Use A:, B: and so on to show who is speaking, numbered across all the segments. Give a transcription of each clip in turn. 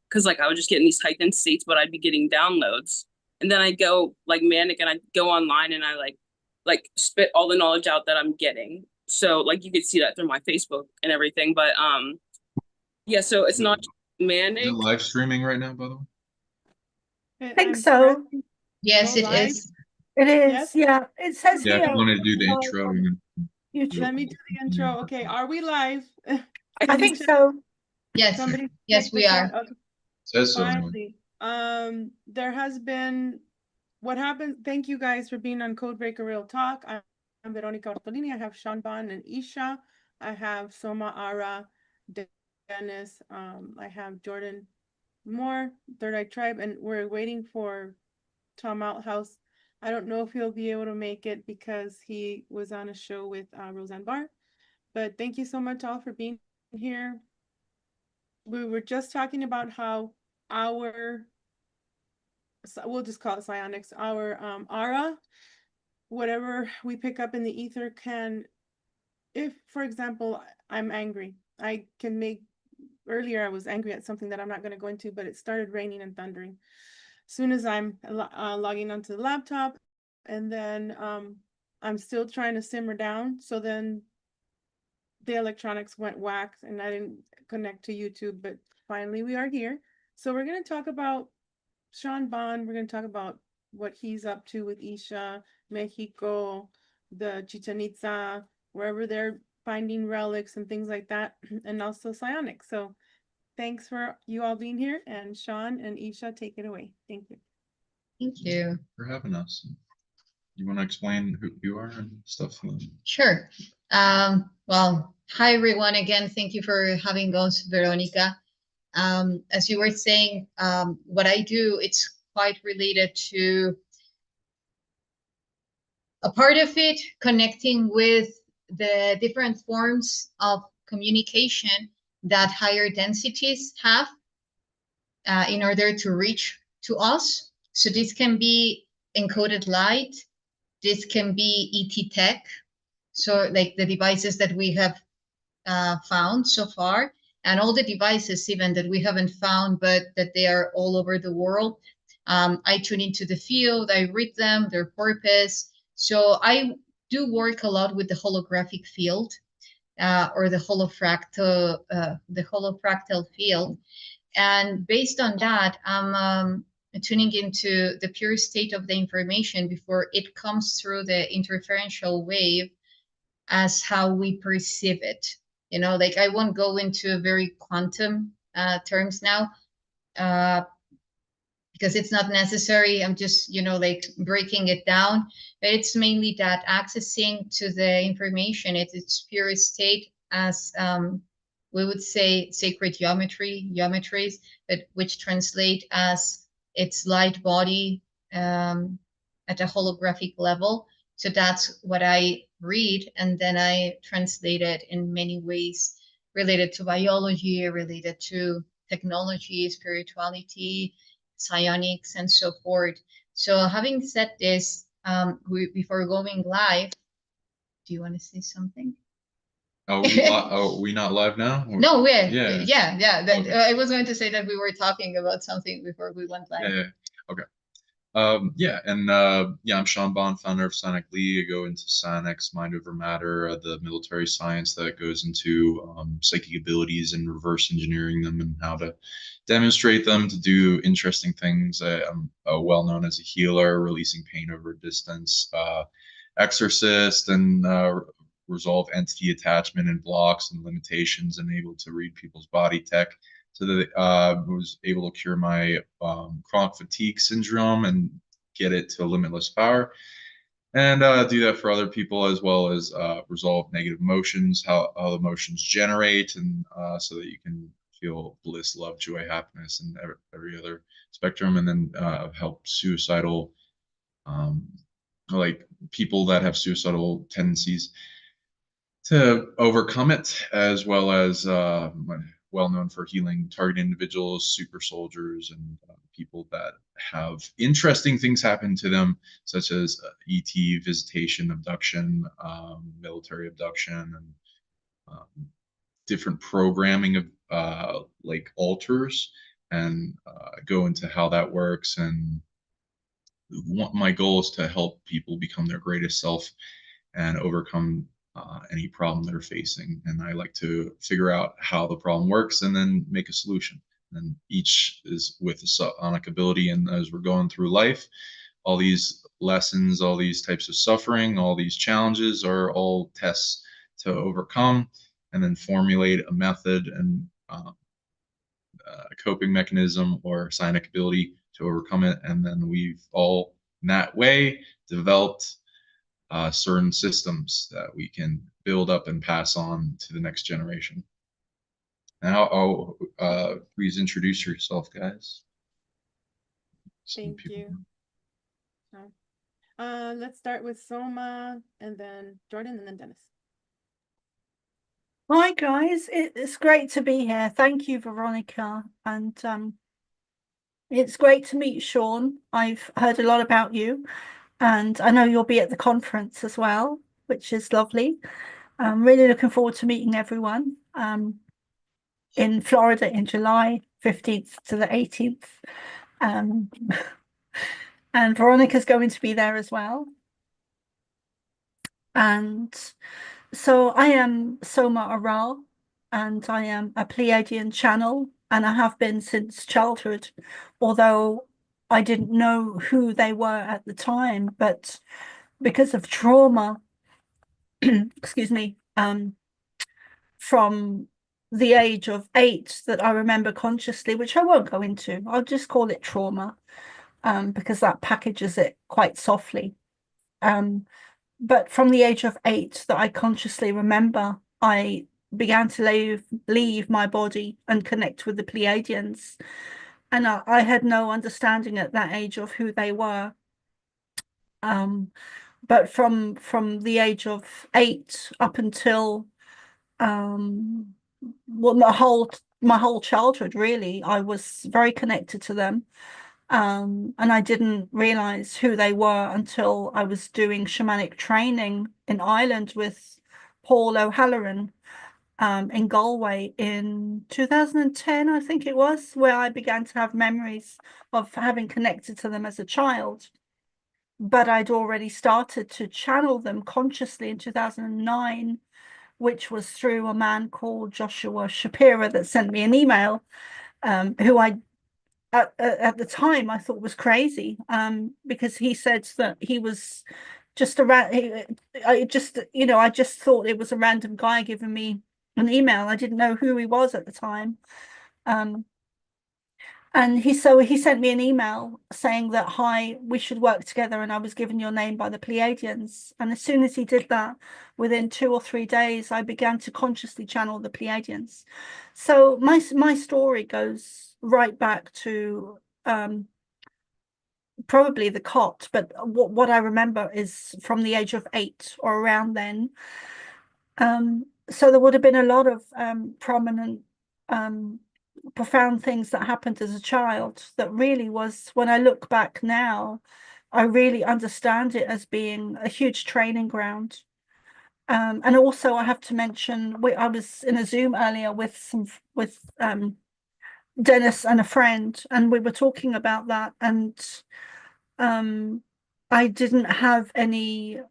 A: because like I would just get in these heightened states, but I'd be getting downloads. And then I go like manic and I go online and I like spit all the knowledge out that I'm getting. So like you could see that through my Facebook and everything. But yeah, so it's not
B: Is it
A: manic.
B: live streaming right now, by the way?
C: I
D: think
C: I'm
D: so.
C: pressing
E: Yes,
C: go
E: it
C: live.
E: is.
D: It
C: Yes,
D: is, yeah. It says
B: Yeah, if you
D: here
B: want to do the intro,
D: on
B: you'll
C: let
D: YouTube.
C: me do the intro. Okay, are we live?
A: I
D: I
C: Somebody
D: think
A: think
C: check.
D: so.
E: Yes,
C: Somebody
E: yes,
C: check the
E: we
C: chat.
E: are.
C: Okay,
B: says so anyway.
C: finally. There has been what happened. Thank you guys for being on Codebreaker Real Talk. I'm Veronica Bartolini. I have Sean Bond and YssaH. I have Soma ARah, Dennis. I have Jordan Moore, Third Eye Tribe, and we're waiting for Tom Outhouse. I don't know if he'll be able to make it because he was on a show with Roseanne Barr. But thank you so much all for being here. We were just talking about how our, we'll just call it psionics, our ARA, whatever we pick up in the ether can, if, for example, I'm angry, I can make, earlier I was angry at something that I'm not going to go into, but it started raining and thundering. As soon as I'm logging onto the laptop, and then I'm still trying to simmer down. So then the electronics went whack and I didn't connect to YouTube, but finally we are here. So we're going to talk about Sean Bond. We're going to talk about what he's up to with YssaH, Mexico, the Chichen Itza, wherever they're finding relics and things like that, and also psionics. So thanks for you all being here, and Sean and YssaH, take it away. Thank you.
E: Thank you.
B: For having us. You want to explain who you are and stuff?
E: Sure. Well, hi everyone again. Thank you for having us, Veronica. As you were saying, what I do, it's quite related to a part of it connecting with the different forms of communication that higher densities have in order to reach to us. So this can be encoded light, this can be ET tech, so like the devices that we have found so far, and all the devices even that we haven't found, but that they are all over the world. I tune into the field, I read them, their purpose. So I do work a lot with the holographic field or the holofractal field. And based on that, I'm tuning into the pure state of the information before it comes through the interferential wave as how we perceive it. You know, like I won't go into very quantum terms now because it's not necessary. I'm just, you know, like breaking it down. But it's mainly that accessing to the information at its pure state as we would say sacred geometries, but which translate as its light body at a holographic level. So that's what I read, and then I translate it in many ways related to biology, related to technology, spirituality, psionics, and so forth. So having said this, before going live, do you want to say something?
B: Are we not live now?
E: No, we're
B: yeah.
E: Okay. I was going to say that we were talking about something before we went live.
B: Yeah. Okay. I'm Sean Bond, founder of Psionic League. I go into psionics, mind over matter, the military science that goes into psychic abilities and reverse engineering them and how to demonstrate them to do interesting things. I'm well known as a healer, releasing pain over distance, exorcist, and resolve entity attachment and blocks and limitations, and able to read people's body tech. So that was able to cure my chronic fatigue syndrome and get it to limitless power, and do that for other people, as well as resolve negative emotions, how the emotions generate, and so that you can feel bliss, love, joy, happiness, and every other spectrum, and then help suicidal, like people that have suicidal tendencies to overcome it, as well as well known for healing target individuals, super soldiers, and people that have interesting things happen to them, such as ET visitation, abduction, military abduction, and different programming of like altars and go into how that works. And my goal is to help people become their greatest self and overcome any problem they're facing. And I like to figure out how the problem works and then make a solution. And each is with a psionic ability. And as we're going through life, all these lessons, all these types of suffering, all these challenges are all tests to overcome, and then formulate a method and a coping mechanism or psionic ability to overcome it. And then we've all, in that way, developed certain systems that we can build up and pass on to the next generation. Now, please introduce yourself, guys.
C: Thank you. Let's start with Soma, and then Jordan, and then Dennis.
D: Hi guys, it's great to be here. Thank you, Veronica, and it's great to meet Sean. I've heard a lot about you, and I know you'll be at the conference as well, which is lovely. I'm really looking forward to meeting everyone in Florida in July 15th to the 18th. And Veronica's going to be there as well. And so I am Soma ARah, and I am a Pleiadian channel, and I have been since childhood, although I didn't know who they were at the time, but because of trauma, excuse me, from the age of 8 that I remember consciously, which I won't go into, I'll just call it trauma, because that packages it quite softly. But from the age of 8 that I consciously remember, I began to leave my body and connect with the Pleiadians. And I had no understanding at that age of who they were. But from the age of 8 up until well, my whole childhood, really, I was very connected to them. And I didn't realize who they were until I was doing shamanic training in Ireland with Paul O'Halloran in Galway in 2010, I think it was, where I began to have memories of having connected to them as a child. But I'd already started to channel them consciously in 2009, which was through a man called Joshua Shapira that sent me an email, who I at the time I thought was crazy, because he said that he was just I just thought it was a random guy giving me an email. I didn't know who he was at the time. And he sent me an email saying that, hi, we should work together, and I was given your name by the Pleiadians. And as soon as he did that, within 2 or 3 days, I began to consciously channel the Pleiadians. So my story goes right back to probably the cot, but what I remember is from the age of 8 or around then. So there would have been a lot of prominent profound things that happened as a child that really was, when I look back now, I really understand it as being a huge training ground. And also I have to mention, I was in a Zoom earlier with Dennis and a friend, and we were talking about that, and I didn't have any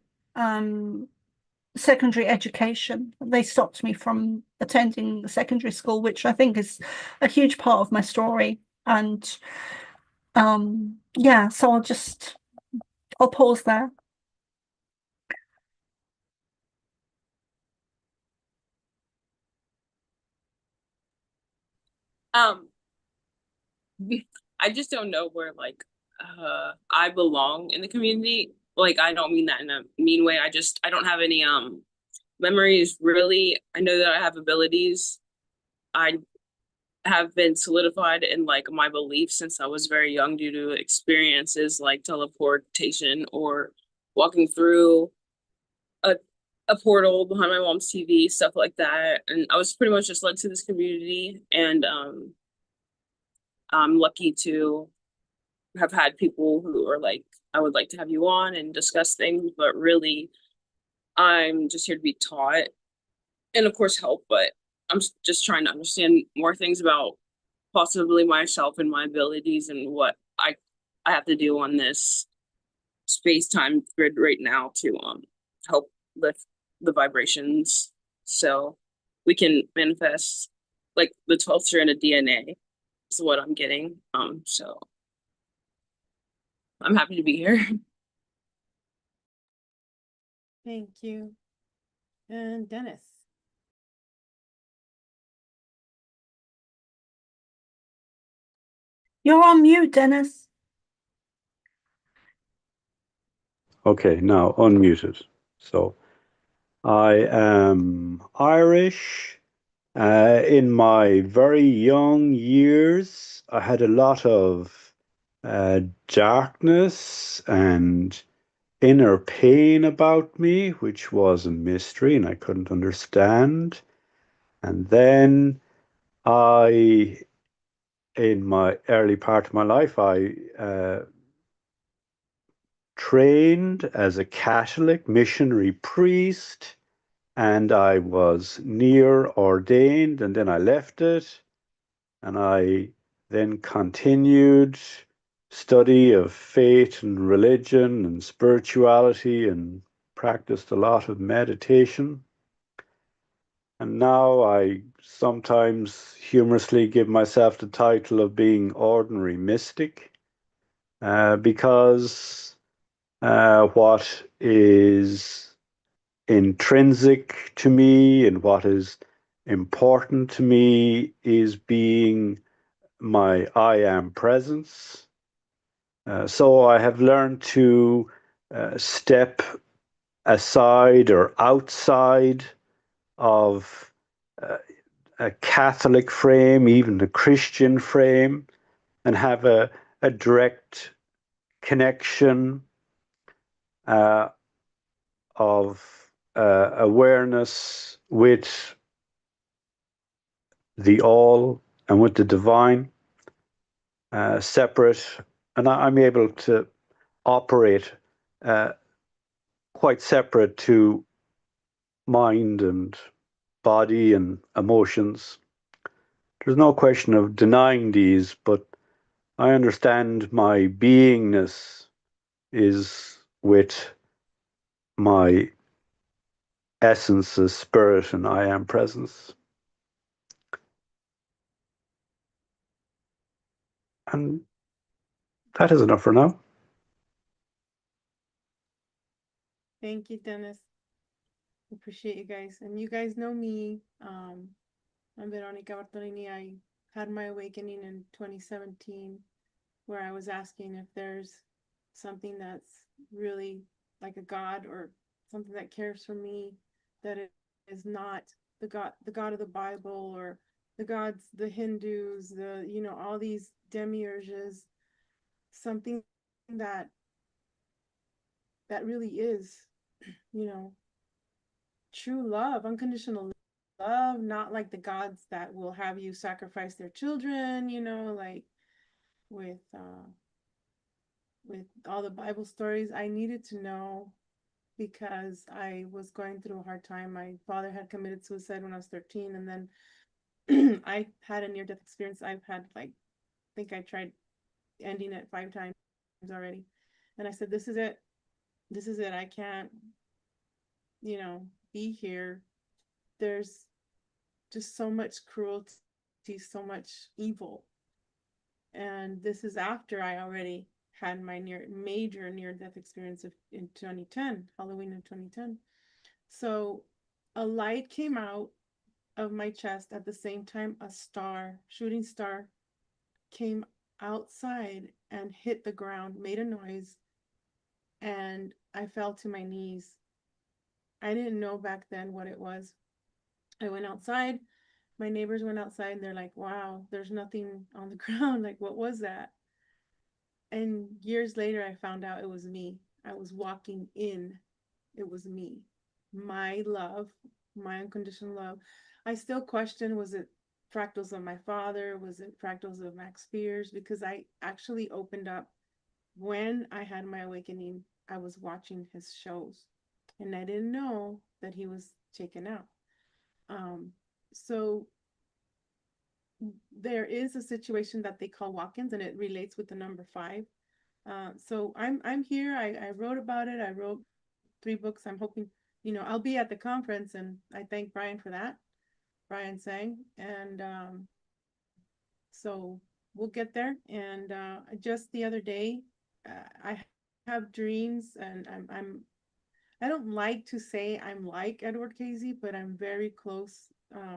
D: secondary education. They stopped me from attending secondary school, which I think is a huge part of my story. And yeah, so I'll pause there.
A: I just don't know where I belong in the community. Like, I don't mean that in a mean way. I don't have any memories, really. I know that I have abilities. I have been solidified in my beliefs since I was very young due to experiences like teleportation or walking through a portal behind my mom's TV, stuff like that. And I was pretty much just led to this community, and I'm lucky to have had people who are like, I would like to have you on and discuss things, but really I'm just here to be taught and of course help, but I'm just trying to understand more things about possibly myself and my abilities and what I have to do on this space-time grid right now to help lift the vibrations so we can manifest like the 12th strand of DNA is what I'm getting. So I'm happy to be here.
C: Thank you. And Dennis.
D: You're on mute, Dennis.
F: Okay, now unmuted. So I am Irish. In my very young years, I had a lot of darkness and inner pain about me, which was a mystery and I couldn't understand. And then in my early part of my life, I trained as a Catholic missionary priest, and I was near ordained, and then I left it, and I then continued study of faith and religion and spirituality and practiced a lot of meditation. And now I sometimes humorously give myself the title of being ordinary mystic, because what is intrinsic to me and what is important to me is being my I am presence. So I have learned to step aside or outside of a Catholic frame, even a Christian frame, and have a direct connection of awareness with the all and with the divine, separate, and I'm able to operate quite separate to mind and body and emotions. There's no question of denying these, but I understand my beingness is with my essence as spirit and I am presence. And that is enough for now.
C: Thank you, Dennis. Appreciate you guys. And you guys know me. I'm Veronica Bartolini. I had my awakening in 2017, where I was asking if there's something that's really like a God or something that cares for me, that it is not the God of the Bible or the gods, the Hindus, all these demiurges, something that really is, true love, unconditional love, not like the gods that will have you sacrifice their children, like with all the Bible stories. I needed to know because I was going through a hard time. My father had committed suicide when I was 13, and then I had a near-death experience. I think I tried ending it 5 times already. And I said, this is it. This is it. I can't, be here. There's just so much cruelty, so much evil. And this is after I already had my major near-death experience in 2010, Halloween in 2010. So a light came out of my chest at the same time a shooting star, came outside and hit the ground, made a noise, and I fell to my knees. I didn't know back then what it was. I went outside. My neighbors went outside and they're like, wow, there's nothing on the ground. Like, what was that? And years later, I found out it was me. I was walking in. It was me. My love, my unconditional love. I still question, was it fractals of my father? Was it fractals of Max Spears? Because I actually opened up when I had my awakening. I was watching his shows and I didn't know that he was taken out. So there is a situation that they call walk-ins, and it relates with the number 5. So I'm here. I wrote about it. I wrote 3 books. I'm hoping, I'll be at the conference, and I thank Brian for that. Brian sang, and so we'll get there. And just the other day, I have dreams, and I don't like to say I'm like Edward Casey, but I'm very close.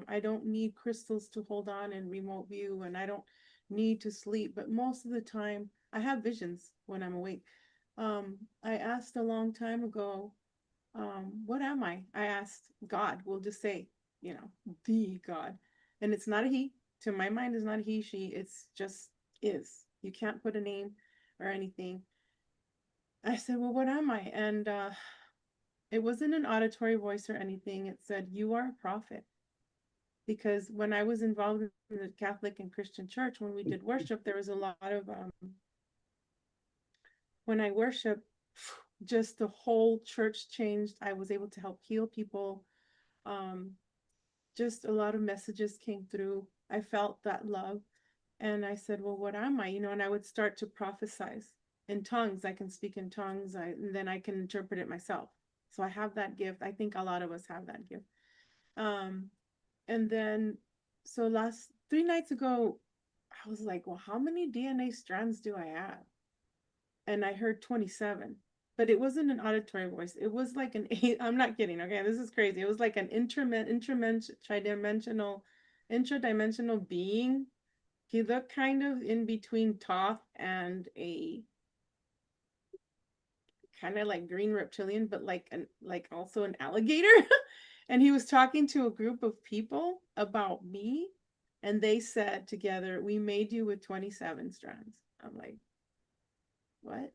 C: I don't need crystals to hold on in remote view, and I don't need to sleep, but most of the time I have visions when I'm awake. I asked a long time ago, what am I? I asked God, we'll just say, the God. And it's not a he. To my mind, it's not a he, she. It's just is. You can't put a name or anything. I said, well, what am I? And it wasn't an auditory voice or anything. It said, you are a prophet. Because when I was involved in the Catholic and Christian church, when we did worship, there was a lot of, when I worship, just the whole church changed. I was able to help heal people. Just a lot of messages came through. I felt that love. And I said, well, what am I? And I would start to prophesize in tongues. I can speak in tongues, and then I can interpret it myself. So I have that gift. I think a lot of us have that gift. And then, so 3 nights ago, I was like, well, how many DNA strands do I have? And I heard 27, but it wasn't an auditory voice. It was like I'm not kidding. Okay, this is crazy. It was like an intradimensional being. He looked kind of in between Toth and a kind of like green reptilian, but like also an alligator. And he was talking to a group of people about me, and they said together, we made you with 27 strands. I'm like, what?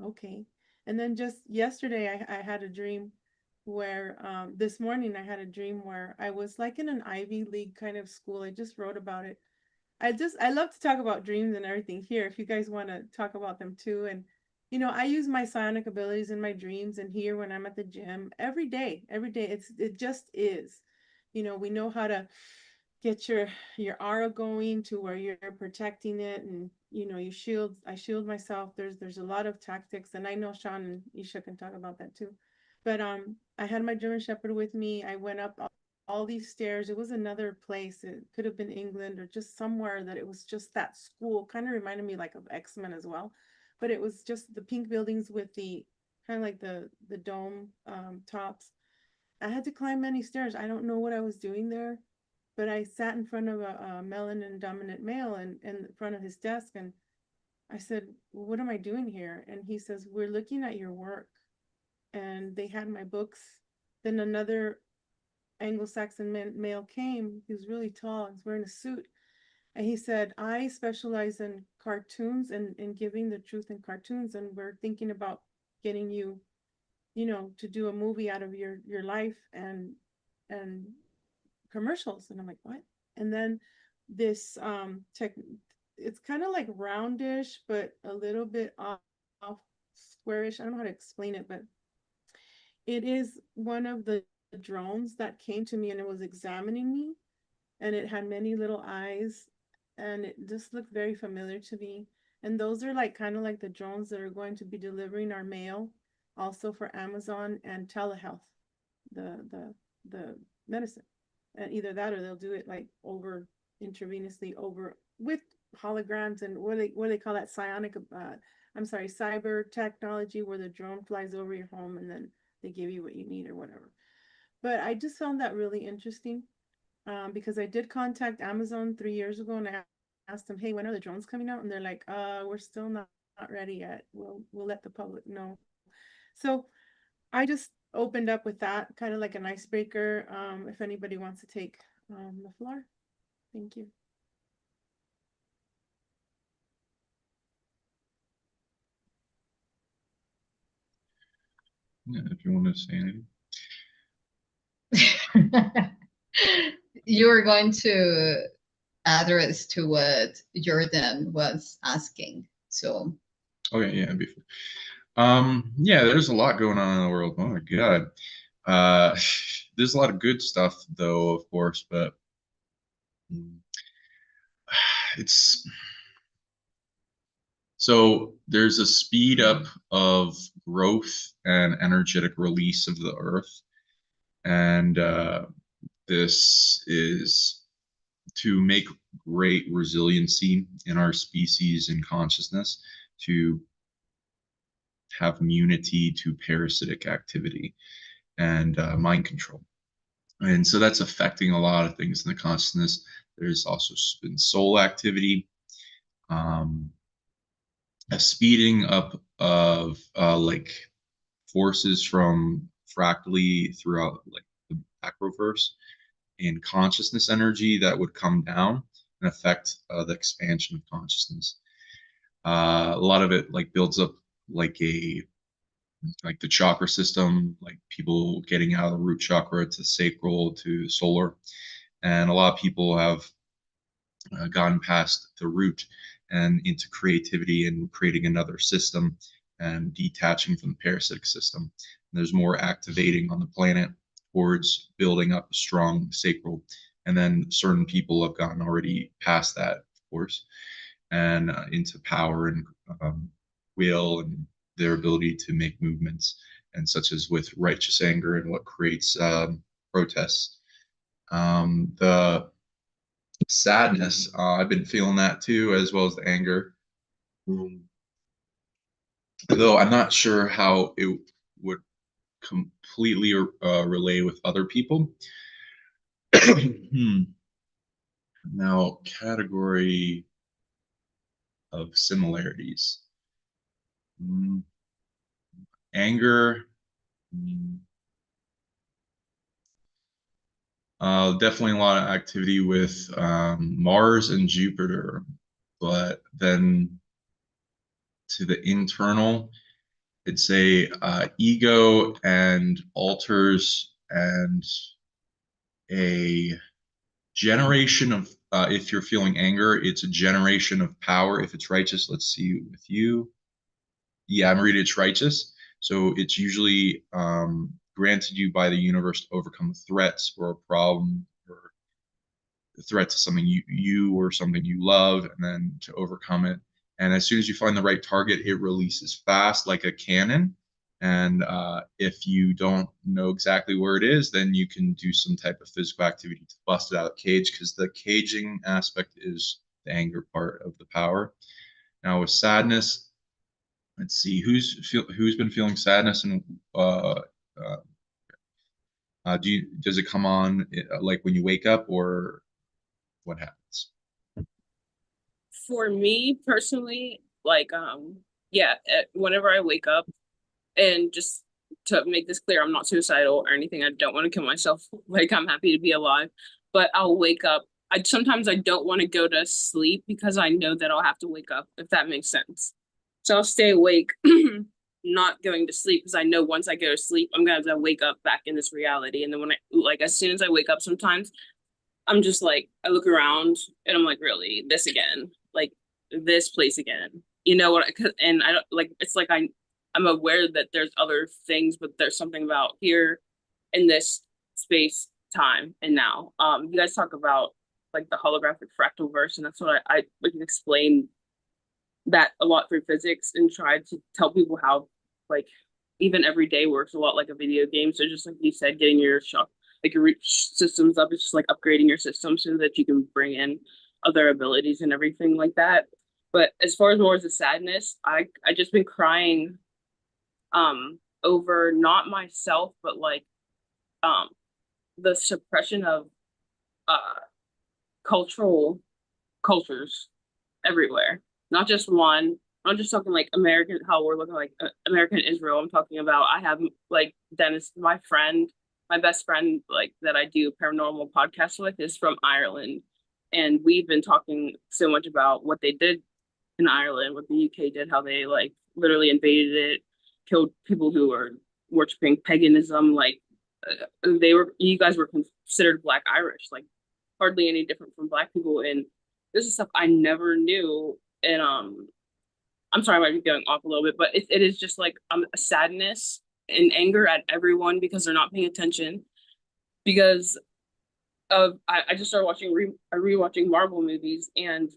C: Okay. And then just yesterday, I had a dream where this morning I had a dream where I was like in an Ivy League kind of school. I just wrote about it. I love to talk about dreams and everything here, if you guys want to talk about them too. And I use my psionic abilities in my dreams and here when I'm at the gym every day. It just is. We know how to get your aura going to where you're protecting it, and I shield myself. There's a lot of tactics, and I know Sean and YssaH can talk about that too. But I had my German Shepherd with me. I went up all these stairs. It was another place. It could have been England or just somewhere that it was just that school. Kind of reminded me like of X-Men as well. But it was just the pink buildings with the kind of like the dome tops. I had to climb many stairs. I don't know what I was doing there, but I sat in front of a melanin dominant male and in front of his desk, and I said, well, what am I doing here? And he says, we're looking at your work. And they had my books. Then another Anglo-Saxon male came. He was really tall. He was wearing a suit. And he said, I specialize in cartoons and in giving the truth in cartoons. And we're thinking about getting you, to do a movie out of your life and commercials. And I'm like, what? And then this it's kind of like roundish, but a little bit off squarish. I don't know how to explain it, but it is one of the drones that came to me, and it was examining me, and it had many little eyes, and it just looked very familiar to me. And those are like kind of like the drones that are going to be delivering our mail also for Amazon and telehealth, the medicine. And either that or they'll do it like over intravenously over with holograms and what do they call that, cyber technology, where the drone flies over your home and then they give you what you need or whatever. But I just found that really interesting because I did contact Amazon 3 years ago, and I asked them, hey, when are the drones coming out? And they're like, we're still not ready yet. We'll let the public know. So I just opened up with that, kind of like an icebreaker, if anybody wants to take the floor. Thank you.
B: Yeah, if you want to say anything.
E: You're going to address to what Jordan was asking. So
B: Okay, yeah, before. Yeah, there's a lot going on in the world. Oh my God. There's a lot of good stuff though, of course, but it's so there's a speed up of growth and energetic release of the earth, and this is to make great resiliency in our species and consciousness, to have immunity to parasitic activity and mind control. And so that's affecting a lot of things in the consciousness. There's also been soul activity, a speeding up of like forces from fractally throughout like the macroverse in consciousness energy that would come down and affect the expansion of consciousness. A lot of it like builds up like the chakra system, like people getting out of the root chakra to sacral to solar, and a lot of people have gone past the root and into creativity and creating another system and detaching from the parasitic system. And there's more activating on the planet towards building up a strong sacral. And then certain people have gotten already past that, of course, and into power and will and their ability to make movements, and such as with righteous anger and what creates protests. The sadness, I've been feeling that too, as well as the anger. Though I'm not sure how it would completely relay with other people. Now, category of similarities. Anger. Definitely a lot of activity with Mars and Jupiter, but then to the internal, it's a ego and altars and a generation of, if you're feeling anger, it's a generation of power. If it's righteous, let's see with you. Yeah, I'm reading it's righteous. So it's usually granted you by the universe to overcome threats or a problem or the threat to something you or something you love, and then to overcome it. And as soon as you find the right target, it releases fast like a cannon. And if you don't know exactly where it is, then you can do some type of physical activity to bust it out of the cage, because the caging aspect is the anger part of the power. Now with sadness, let's see who's been feeling sadness, and does it come on like when you wake up, or what happens?
A: For me personally, like yeah, whenever I wake up, and just to make this clear, I'm not suicidal or anything. I don't want to kill myself. Like, I'm happy to be alive, but I'll wake up. Sometimes I don't want to go to sleep because I know that I'll have to wake up, if that makes sense. So I'll stay awake, not going to sleep, because I know once I go to sleep, I'm gonna have to wake up back in this reality. And then when as soon as I wake up, sometimes I'm just like, I look around and I'm like, really, this again, like this place again. You know what? And I don't like. It's like I'm aware that there's other things, but there's something about here in this space, time, and now. You guys talk about like the holographic fractal verse, and that's what I like explain that a lot through physics, and try to tell people how like even every day works a lot like a video game. So just like you said, getting your your systems up, it's just like upgrading your system so that you can bring in other abilities and everything like that. But as far as more as the sadness, I just been crying over not myself, but like the suppression of cultures everywhere, not just one. I'm not just talking like American, how we're looking like American Israel. I'm talking about, I have like Dennis, my best friend, like that I do paranormal podcasts with, is from Ireland, and we've been talking so much about what they did in Ireland, what the UK did, how they like literally invaded it, killed people who were worshiping paganism. Like you guys were considered Black Irish, like hardly any different from Black people. And this is stuff I never knew. And I'm sorry, I might be going off a little bit, but it is just like a sadness and anger at everyone because they're not paying attention. Because I just started rewatching Marvel movies, and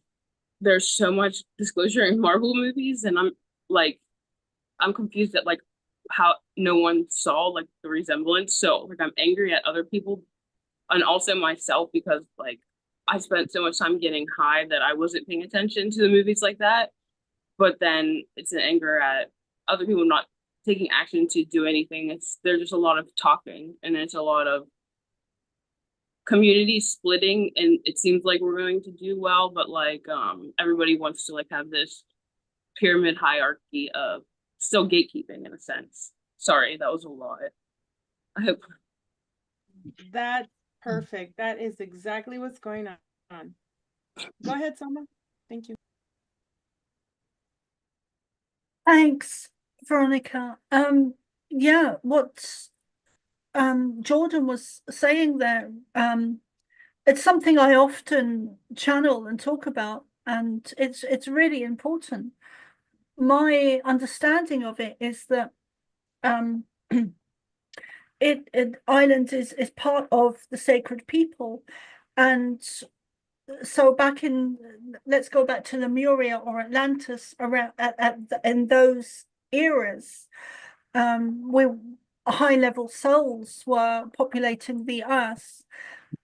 A: there's so much disclosure in Marvel movies, and I'm confused at like how no one saw like the resemblance. So like I'm angry at other people and also myself because like I spent so much time getting high that I wasn't paying attention to the movies like that. But then it's an anger at other people not taking action to do anything. It's there's just a lot of talking and it's a lot of community splitting, and it seems like we're going to do well, but like everybody wants to like have this pyramid hierarchy of still gatekeeping in a sense. Sorry, that was a lot. I hope
C: That's perfect. That is exactly what's going on. Go ahead, Soma. Thank you.
D: Thanks, Veronica. Yeah, what Jordan was saying there, it's something I often channel and talk about, and it's really important. My understanding of it is that Ireland is part of the sacred people, and so back in, let's go back to Lemuria or Atlantis, around in those eras, where high-level souls were populating the earth.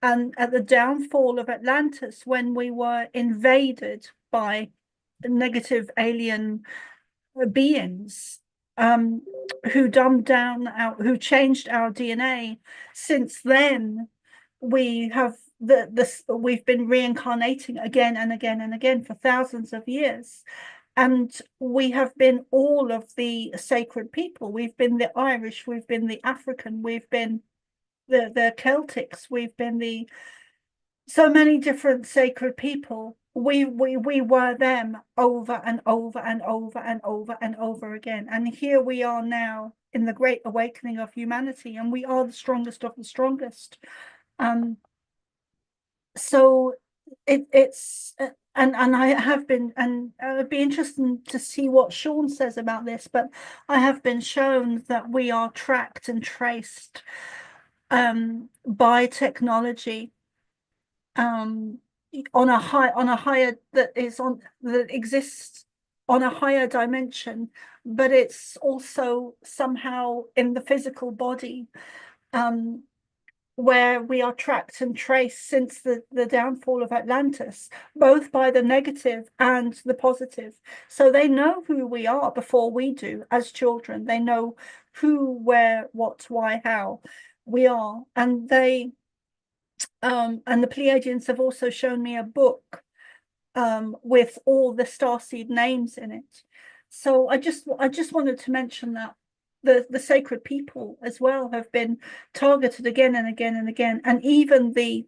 D: And at the downfall of Atlantis, when we were invaded by negative alien beings, who dumbed down who changed our DNA, since then we have we've been reincarnating again and again and again for thousands of years. And we have been all of the sacred people. We've been the Irish, we've been the African, we've been the Celtics, we've been the so many different sacred people. We were them over and over and over and over and over again. And here we are now in the great awakening of humanity, and we are the strongest of the strongest. So it's and I have been, and it'd be interesting to see what Sean says about this, but I have been shown that we are tracked and traced by technology on a higher that exists on a higher dimension, but it's also somehow in the physical body, where we are tracked and traced since the downfall of Atlantis, both by the negative and the positive. So they know who we are before we do as children. They know who, where, what, why, how we are. And they and the Pleiadians have also shown me a book with all the starseed names in it. So I just wanted to mention that the sacred people as well have been targeted again and again and again, and even the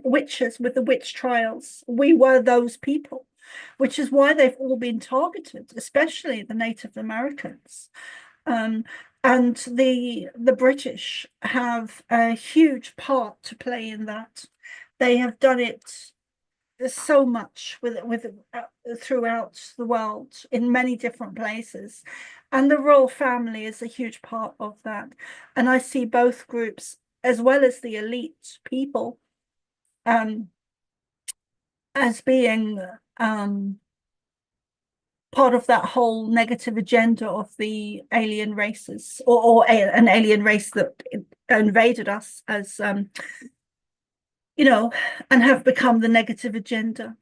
D: witches with the witch trials, we were those people, which is why they've all been targeted, especially the Native Americans. And the British have a huge part to play in that. They have done it so much with throughout the world in many different places, and the royal family is a huge part of that. And I see both groups as well as the elite people as being part of that whole negative agenda of the alien races, or an alien race that invaded us as you know, and have become the negative agenda.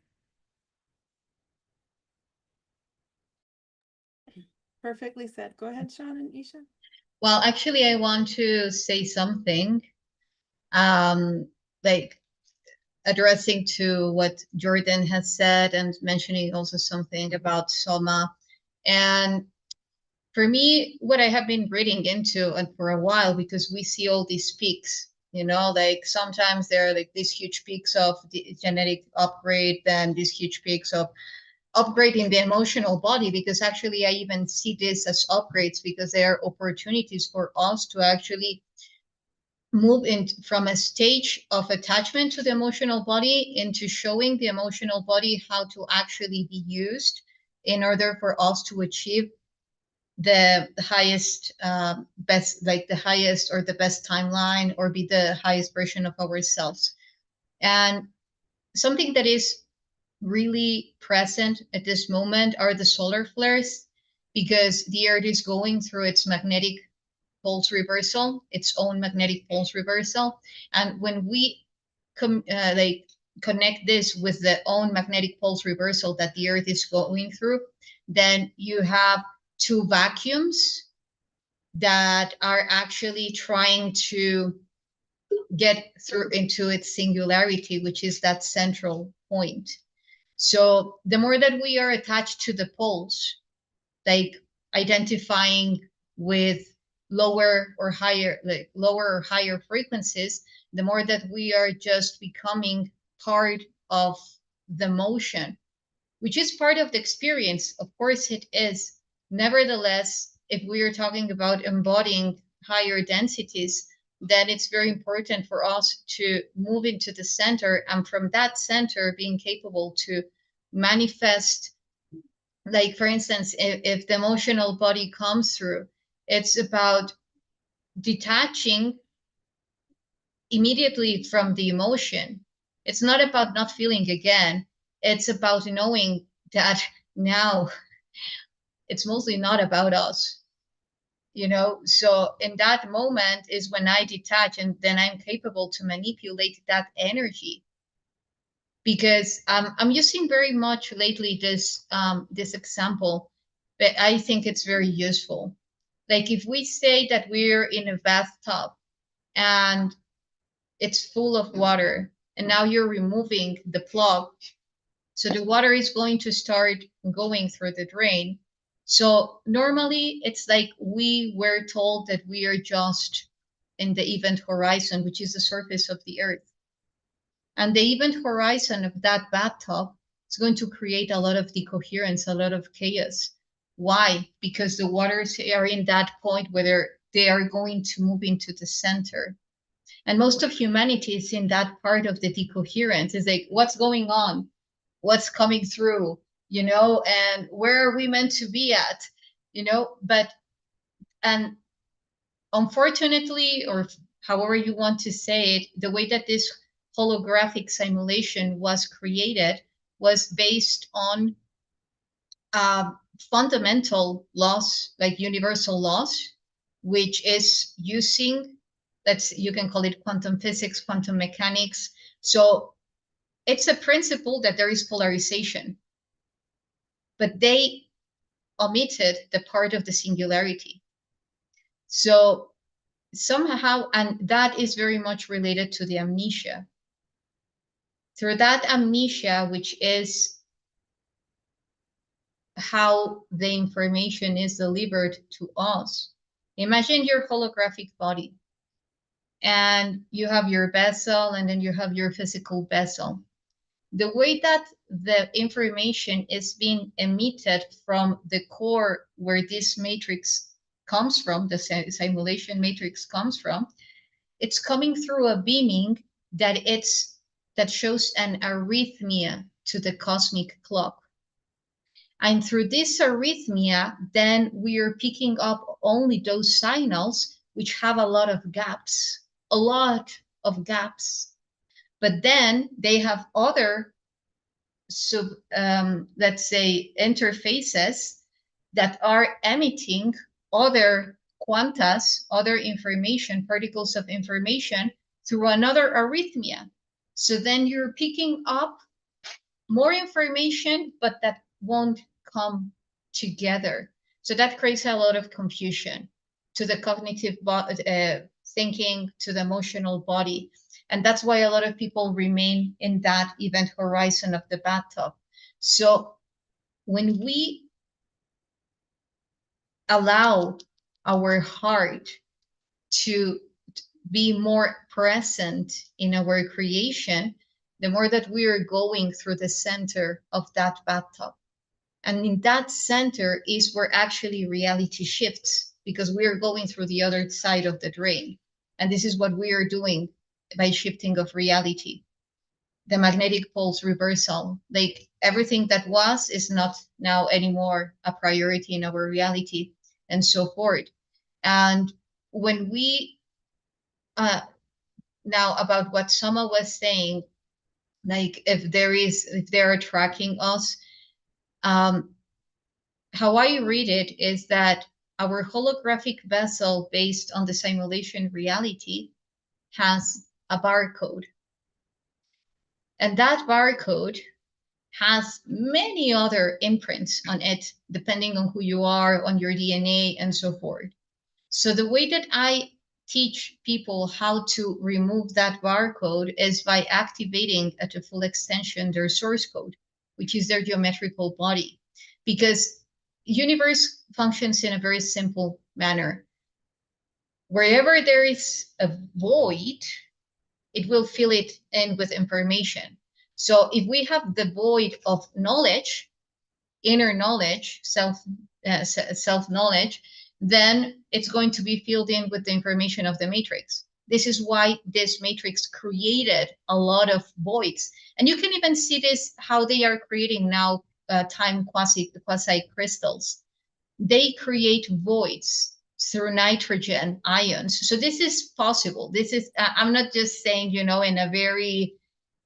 C: Perfectly said. Go ahead, Sean and Isha.
E: Well, actually, I want to say something, like addressing to what Jordan has said and mentioning also something about Soma. And for me, what I have been reading into and for a while, because we see all these peaks, you know, like sometimes there are like these huge peaks of the genetic upgrade, then these huge peaks of upgrading the emotional body, because actually I even see this as upgrades, because they are opportunities for us to actually move in from a stage of attachment to the emotional body into showing the emotional body how to actually be used in order for us to achieve the highest best, like the highest or the best timeline, or be the highest version of ourselves. And something that is really present at this moment are the solar flares, because the Earth is going through its magnetic pulse reversal, its own magnetic pulse reversal. And when we connect this with the own magnetic pulse reversal that the Earth is going through, then you have two vacuums that are actually trying to get through into its singularity, which is that central point. So the more that we are attached to the pulse, like identifying with lower or higher frequencies, the more that we are just becoming part of the motion, which is part of the experience. Of course it is. Nevertheless, if we are talking about embodying higher densities, then it's very important for us to move into the center, and from that center being capable to manifest, like for instance, if the emotional body comes through, it's about detaching immediately from the emotion. It's not about not feeling again. It's about knowing that now it's mostly not about us, you know? So in that moment is when I detach, and then I'm capable to manipulate that energy. Because I'm using very much lately this example, but I think it's very useful. Like if we say that we're in a bathtub and it's full of water, and now you're removing the plug, so the water is going to start going through the drain. So normally it's like we were told that we are just in the event horizon, which is the surface of the Earth. And the event horizon of that bathtub is going to create a lot of decoherence, a lot of chaos. Why? Because the waters are in that point where they are going to move into the center. And most of humanity is in that part of the decoherence. It's like, what's going on? What's coming through? You know, and where are we meant to be at? You know, and unfortunately, or however you want to say it, the way that this holographic simulation was created was based on fundamental laws, like universal laws, which is using, you can call it quantum physics, quantum mechanics. So it's a principle that there is polarization, but they omitted the part of the singularity. So somehow, and that is very much related to the amnesia. Through that amnesia, which is how the information is delivered to us. Imagine your holographic body, and you have your vessel, and then you have your physical vessel. The way that the information is being emitted from the core where this matrix comes from, the simulation matrix comes from, it's coming through a beaming that shows an arrhythmia to the cosmic clock. And through this arrhythmia, then we are picking up only those signals which have a lot of gaps. But then they have other let's say interfaces that are emitting other quantas, other information, particles of information through another arrhythmia. So then you're picking up more information, but that won't come together. So that creates a lot of confusion to the cognitive thinking, to the emotional body. And that's why a lot of people remain in that event horizon of the bathtub. So when we allow our heart to be more present in our creation, the more that we are going through the center of that bathtub. And in that center is where actually reality shifts, because we are going through the other side of the drain. And this is what we are doing by shifting of reality. The magnetic pulse reversal, like everything that was is not now anymore a priority in our reality, and so forth. And when we, now about what Soma was saying, like if they are tracking us. How I read it is that our holographic vessel based on the simulation reality has a barcode. And that barcode has many other imprints on it, depending on who you are, on your DNA, and so forth. So the way that I teach people how to remove that barcode is by activating at a full extension their source code, which is their geometrical body. Because universe functions in a very simple manner. Wherever there is a void, it will fill it in with information. So if we have the void of knowledge, inner knowledge, self-knowledge, then it's going to be filled in with the information of the matrix. This is why this matrix created a lot of voids. And you can even see this, how they are creating now time quasi crystals. They create voids through nitrogen ions. So this is possible. This is, I'm not just saying, you know, in a very,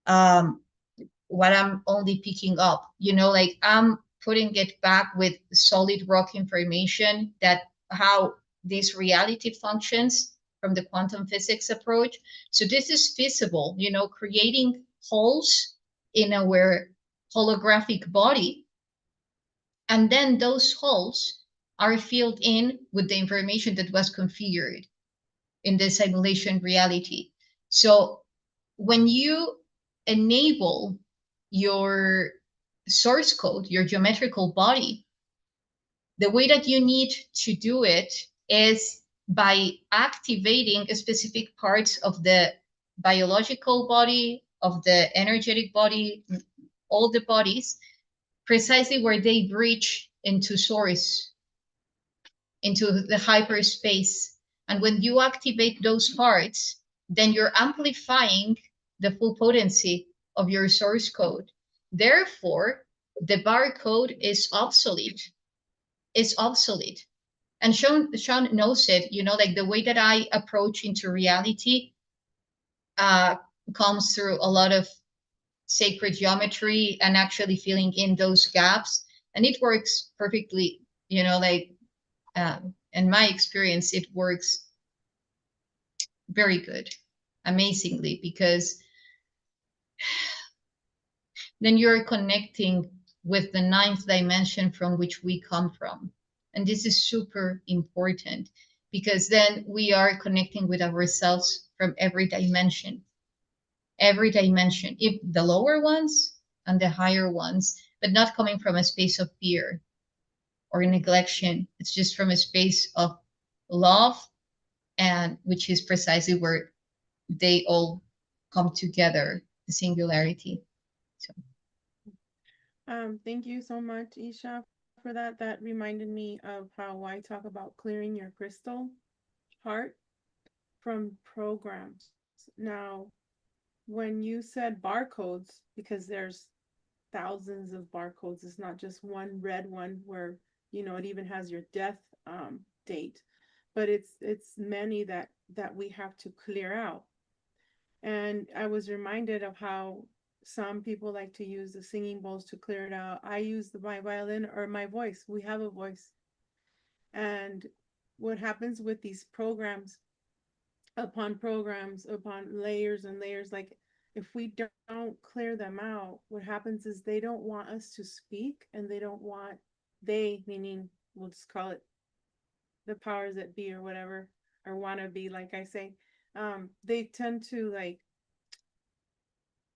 E: what I'm only picking up, you know, like I'm putting it back with solid rock information that how this reality functions from the quantum physics approach. So this is feasible, you know, creating holes in our holographic body. And then those holes are filled in with the information that was configured in the simulation reality. So when you enable your source code, your geometrical body, the way that you need to do it is by activating specific parts of the biological body, of the energetic body, all the bodies, precisely where they breach into source, into the hyperspace. And when you activate those parts, then you're amplifying the full potency of your source code. Therefore, the barcode is obsolete. It's obsolete. And Sean knows it, you know, like the way that I approach into reality comes through a lot of sacred geometry and actually filling in those gaps. And it works perfectly, you know, like in my experience, it works very good, amazingly, because then you're connecting with the ninth dimension from which we come from. And this is super important because then we are connecting with ourselves from every dimension, if the lower ones and the higher ones, but not coming from a space of fear or neglection. It's just from a space of love, and which is precisely where they all come together, the singularity. So
C: thank you so much, YssaH, for that. That reminded me of how I talk about clearing your crystal heart from programs. Now, when you said barcodes, because there's thousands of barcodes, it's not just one red one where, you know, it even has your death date, but it's many that we have to clear out. And I was reminded of how some people like to use the singing bowls to clear it out. I use my violin or my voice. We have a voice. And what happens with these programs, upon layers and layers, like if we don't clear them out, what happens is they don't want us to speak, and they don't want, they meaning, we'll just call it the powers that be or whatever, or want to be, like I say, they tend to like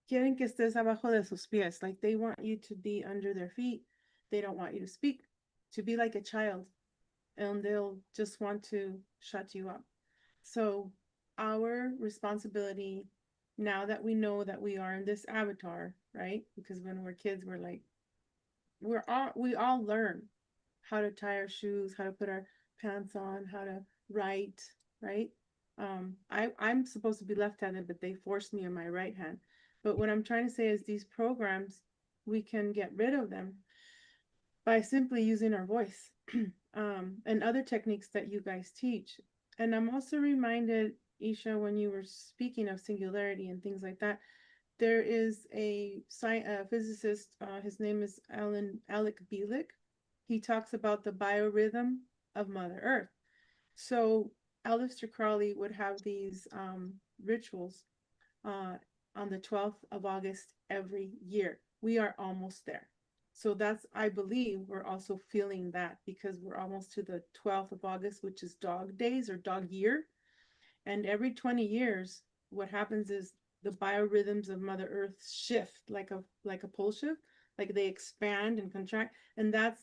C: quieren que estés abajo de sus pies, like they want you to be under their feet. They don't want you to speak, to be like a child, and they'll just want to shut you up. So our responsibility, now that we know that we are in this avatar, right? Because when we're kids, we're like, we all learn how to tie our shoes, how to put our pants on, how to write, right? I'm supposed to be left-handed, but they forced me on my right hand. But what I'm trying to say is these programs, we can get rid of them by simply using our voice and other techniques that you guys teach. And I'm also reminded, YssaH, when you were speaking of singularity and things like that, there is a physicist, his name is Alec Bielik. He talks about the biorhythm of Mother Earth. So Aleister Crowley would have these rituals on the 12th of August every year. We are almost there. So that's, I believe, we're also feeling that because we're almost to the 12th of August, which is dog days or dog year. And every 20 years, what happens is the biorhythms of Mother Earth shift like a pole shift, like they expand and contract. And that's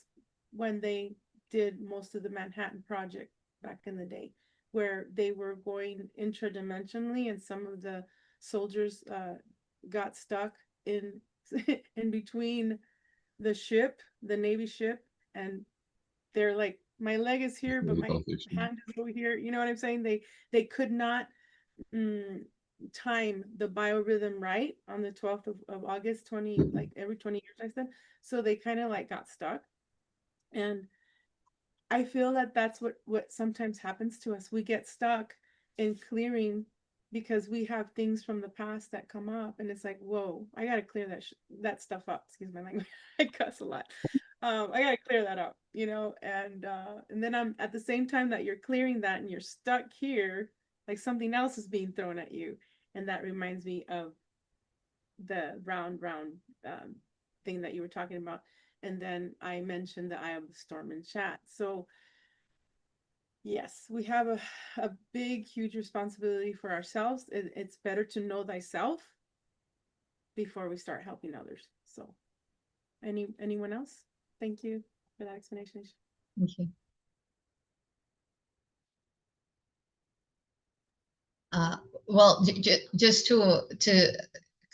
C: when they did most of the Manhattan Project back in the day, where they were going intradimensionally, and some of the soldiers got stuck in in between the ship, the Navy ship, and they're like, my leg is here, but my hand is over here. You know what I'm saying? They could not time the biorhythm right on the 12th of August, 20, like every 20 years, I said. So they kind of like got stuck. And I feel that that's what sometimes happens to us. We get stuck in clearing because we have things from the past that come up, and it's like, whoa, I got to clear that stuff up. Excuse my language. I cuss a lot. I got to clear that up, you know, and then I'm at the same time that you're clearing that and you're stuck here, like something else is being thrown at you. And that reminds me of the round thing that you were talking about. And then I mentioned the eye of the storm in chat. So yes, we have a big, huge responsibility for ourselves. It's better to know thyself before we start helping others. So anyone else? Thank you for that explanation.
E: Thank you. Well, just to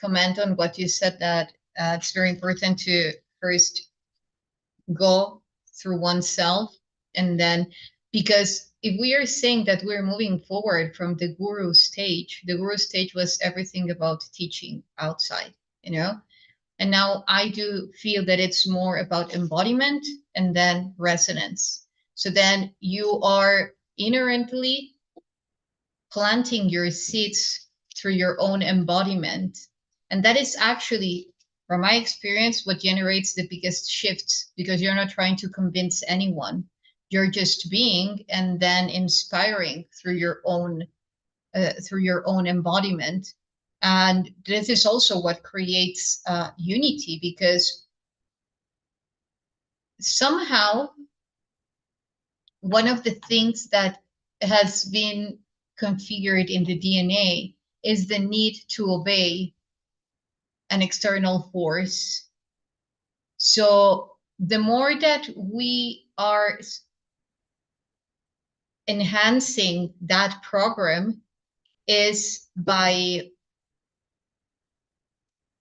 E: comment on what you said, that it's very important to first go through oneself, and then, because if we are saying that we're moving forward from the guru stage was everything about teaching outside, you know, and now I do feel that it's more about embodiment and then resonance. So then you are inherently planting your seeds through your own embodiment. And that is actually, from my experience, what generates the biggest shifts, because you're not trying to convince anyone. You're just being and then inspiring through your own embodiment. And this is also what creates unity, because somehow one of the things that has been configured in the DNA is the need to obey an external force. So the more that we are enhancing that program is by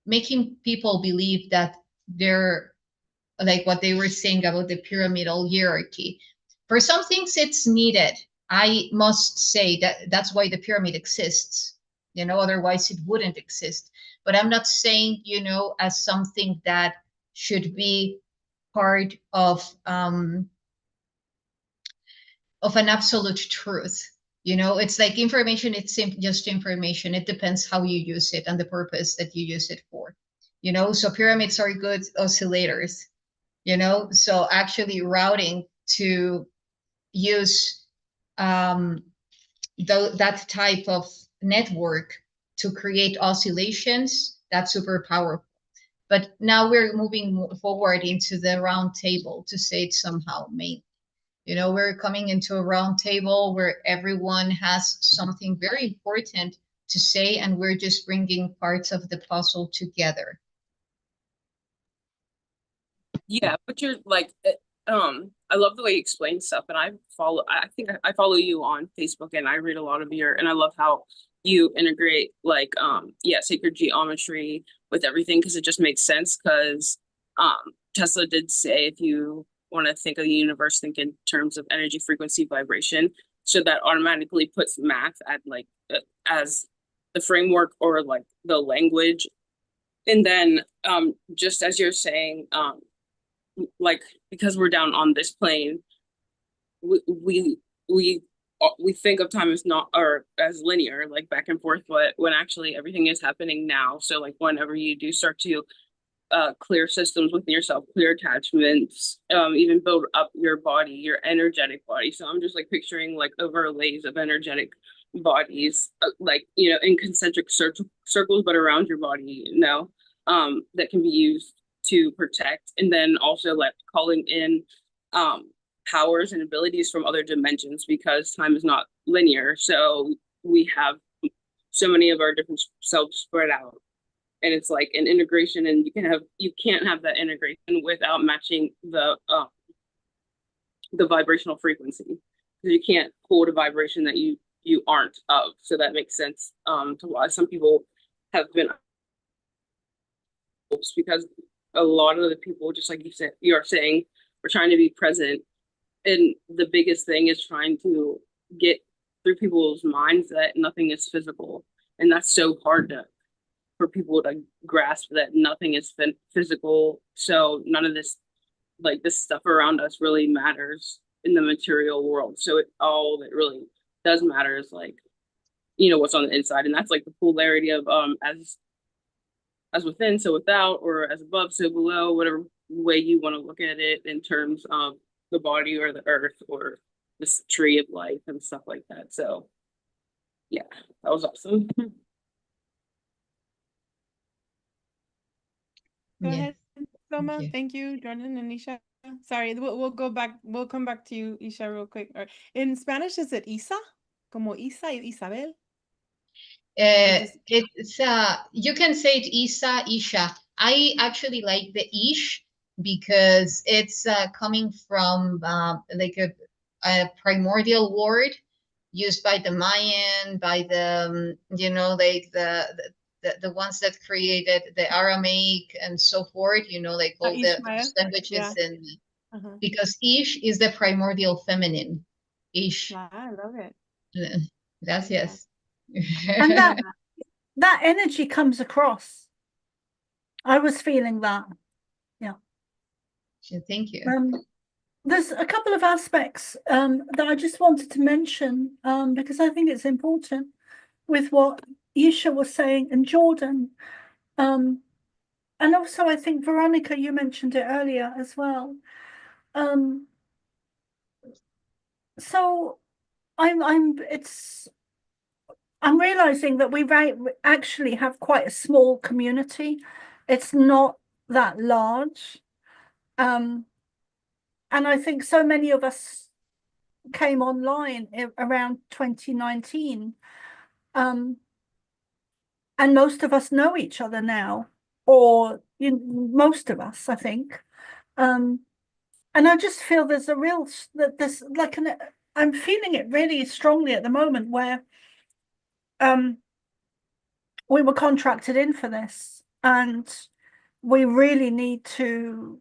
E: making people believe that they're, like what they were saying about the pyramidal hierarchy. For some things it's needed. I must say that that's why the pyramid exists, you know, otherwise it wouldn't exist. But I'm not saying, you know, as something that should be part of an absolute truth. You know, it's like information, it's just information. It depends how you use it and the purpose that you use it for. You know, so pyramids are good oscillators, you know, so actually routing to use that type of network to create oscillations, that's super powerful. But now we're moving forward into the round table, to say it somehow mainly. You know, we're coming into a round table where everyone has something very important to say, and we're just bringing parts of the puzzle together.
A: Yeah, but you're like, I love the way you explain stuff, and I think I follow you on Facebook, and I read a lot of and I love how you integrate like, sacred geometry with everything, because it just makes sense. Because Tesla did say, if you want to think of the universe, think in terms of energy, frequency, vibration. So that automatically puts math at like as the framework, or like the language. And then just as you're saying, like, because we're down on this plane, we we think of time as not, or as linear, like back and forth, but when actually everything is happening now. So like whenever you do start to clear systems within yourself, clear attachments, even build up your body, your energetic body. So I'm just like picturing like overlays of energetic bodies, like, you know, in concentric circles, but around your body, you know, that can be used to protect. And then also like calling in powers and abilities from other dimensions, because time is not linear. So we have so many of our different selves spread out, and it's like an integration, and you can't have that integration without matching the vibrational frequency, because you can't hold a vibration that you aren't of. So that makes sense to why some people have been, because a lot of the people, just like you are saying, we're trying to be present, and the biggest thing is trying to get through people's minds that nothing is physical, and that's so hard for people to grasp, that nothing is physical. So none of this, like this stuff around us, really matters in the material world. So all that really does matter is like, you know, what's on the inside, and that's like the polarity of as within, so without, or as above, so below, whatever way you want to look at it in terms of the body or the earth or this tree of life and stuff like that. So yeah, that was awesome.
C: Go
E: Yeah,
C: ahead, Soma.
E: you.
C: Thank you, Jordan and Isha. Sorry, we'll go back. We'll come back to you, Isha, real quick. Or in Spanish, is it Isa? Como Isa y Isabel? Just
E: It's you can say it Isa, Isha. I actually like the Ish because it's coming from like a primordial word used by the Mayan, by the you know, like the ones that created the Aramaic and so forth, you know, like all the
C: Ishmael.
E: languages.
C: Yeah.
E: And
C: Uh-huh.
E: because Ish is the primordial feminine. Ish.
C: Wow, I love it.
E: Gracias.
D: And that energy comes across. I was feeling that. Yeah.
E: Thank you.
D: There's a couple of aspects that I just wanted to mention because I think it's important with what Yisha was saying and Jordan. And also I think Veronica, you mentioned it earlier as well. So I'm realizing that we actually have quite a small community. It's not that large. And I think so many of us came online around 2019. And most of us know each other now, or most of us, I think. And I just feel there's a real, that there's like I'm feeling it really strongly at the moment, where we were contracted in for this, and we really need to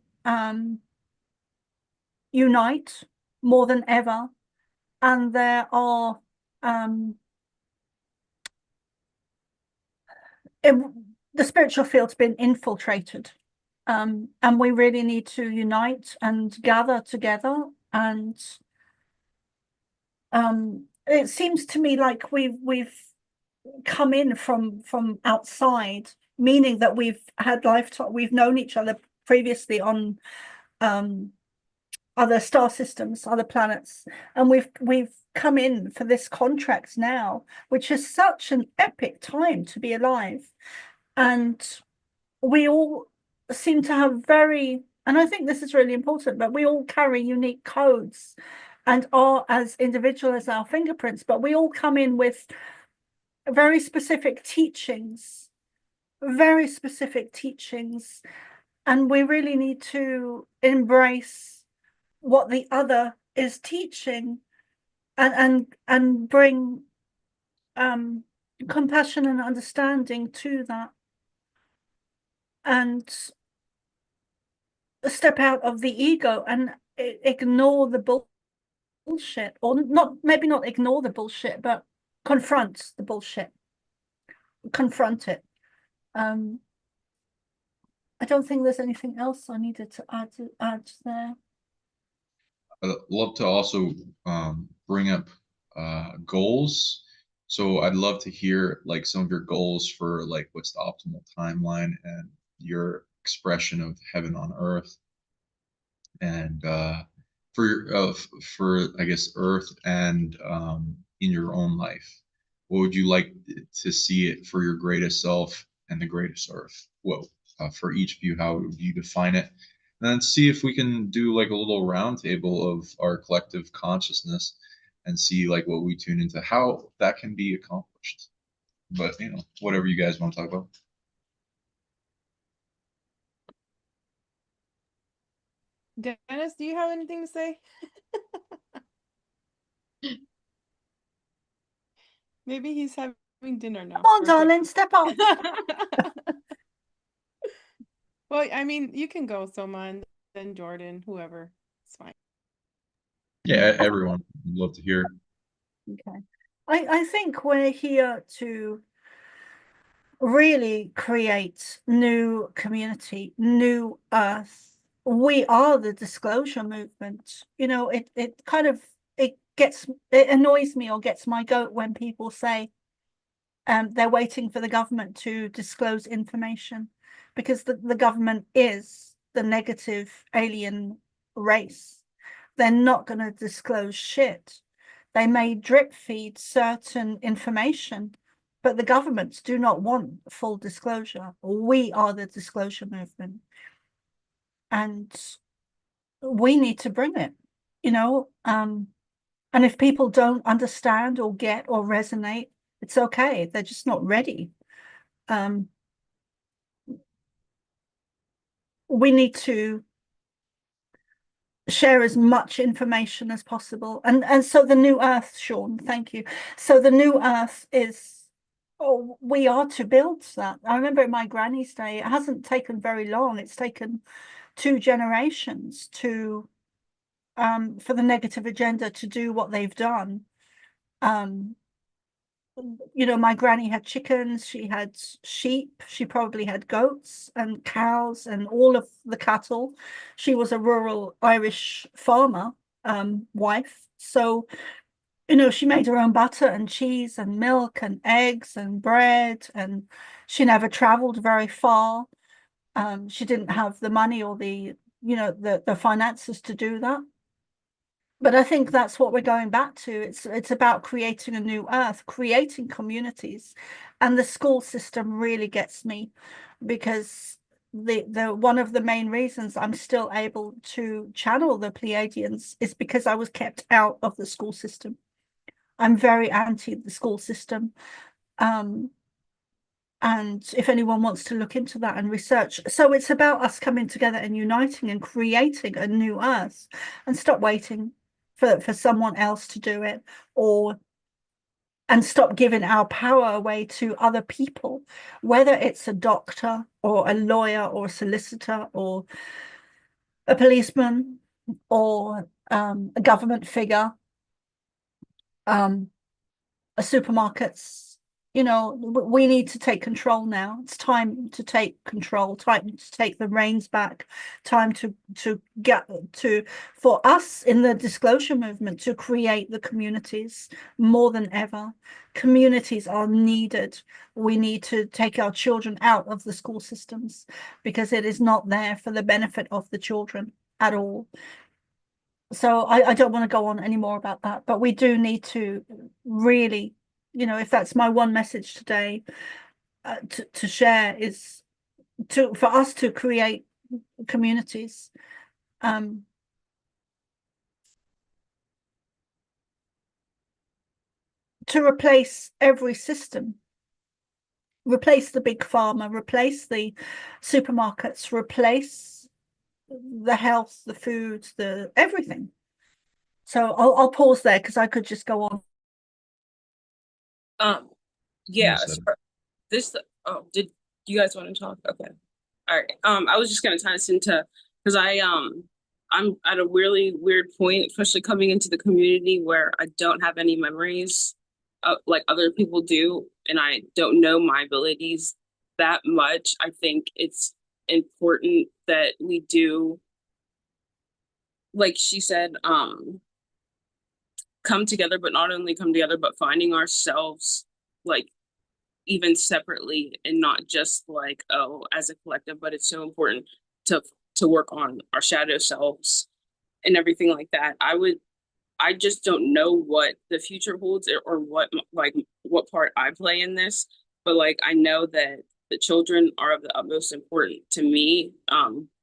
D: unite more than ever. And there are the spiritual field's been infiltrated, and we really need to unite and gather together. And it seems to me like we've come in from outside, meaning that we've known each other previously on other star systems, other planets, and we've come in for this contract now, which is such an epic time to be alive. And we all seem to have and I think this is really important, but we all carry unique codes and are as individual as our fingerprints, but we all come in with very specific teachings, and we really need to embrace what the other is teaching and bring compassion and understanding to that, and step out of the ego and ignore the bullshit, or maybe not ignore the bullshit, but confront the bullshit, confront it. I don't think there's anything else I needed to add there.
B: I'd love to also bring up goals. So I'd love to hear like some of your goals for like what's the optimal timeline and your expression of heaven on earth, and for I guess earth and in your own life. What would you like to see it for your greatest self and the greatest earth? Whoa, for each of you, how would you define it? And then see if we can do like a little roundtable of our collective consciousness and see like what we tune into, how that can be accomplished. But you know, whatever you guys want to talk about.
C: Dennis, do you have anything to say? Maybe he's having dinner now.
D: Come on,
C: or
D: darling, step up.
C: Well, I mean, you can go, Soma, and then Jordan, whoever. It's fine.
B: Yeah, everyone would love to hear.
D: Okay. I think we're here to really create new community, new earth. We are the disclosure movement. You know, it kind of it annoys me or gets my goat when people say they're waiting for the government to disclose information, because the government is the negative alien race. They're not going to disclose shit. They may drip feed certain information, but the governments do not want full disclosure. We are the disclosure movement, and we need to bring it, you know. And if people don't understand or get or resonate, it's okay. They're just not ready. We need to share as much information as possible. And so the new earth, Sean, thank you. So the new earth is, oh, we are to build that. I remember in my granny's day, it hasn't taken very long. It's taken 2 generations to for the negative agenda to do what they've done. You know, my granny had chickens, she had sheep, she probably had goats and cows and all of the cattle. She was a rural Irish farmer wife. So, you know, she made her own butter and cheese and milk and eggs and bread, and she never traveled very far. She didn't have the money or the, you know, the finances to do that. But I think that's what we're going back to. It's about creating a new earth, creating communities. And the school system really gets me, because the one of the main reasons I'm still able to channel the Pleiadians is because I was kept out of the school system. I'm very anti the school system. And if anyone wants to look into that and research, so it's about us coming together and uniting and creating a new earth, and stop waiting for someone else to do it, and stop giving our power away to other people, whether it's a doctor or a lawyer or a solicitor or a policeman or a government figure, a supermarkets. You know, we need to take control now. It's time to take control, time to take the reins back, time to get to, for us in the disclosure movement, to create the communities more than ever. Communities are needed. We need to take our children out of the school systems, because it is not there for the benefit of the children at all. So I don't want to go on any more about that, but we do need to really, you know, if that's my one message today, to share, is for us to create communities. To replace every system, replace the big pharma, replace the supermarkets, replace the health, the food, the everything. So I'll pause there, because I could just go on.
A: Yeah,
B: Well said.
A: this, oh, did you guys want to talk? Okay. All right. I was just gonna tie this into, because I'm at a really weird point, especially coming into the community, where I don't have any memories like other people do, and I don't know my abilities that much. I think it's important that we do, like she said, come together, but not only come together, but finding ourselves like even separately and not just like, oh, as a collective, but it's so important to work on our shadow selves and everything like that. I just don't know what the future holds or what like what part I play in this, but like I know that the children are of the utmost important to me.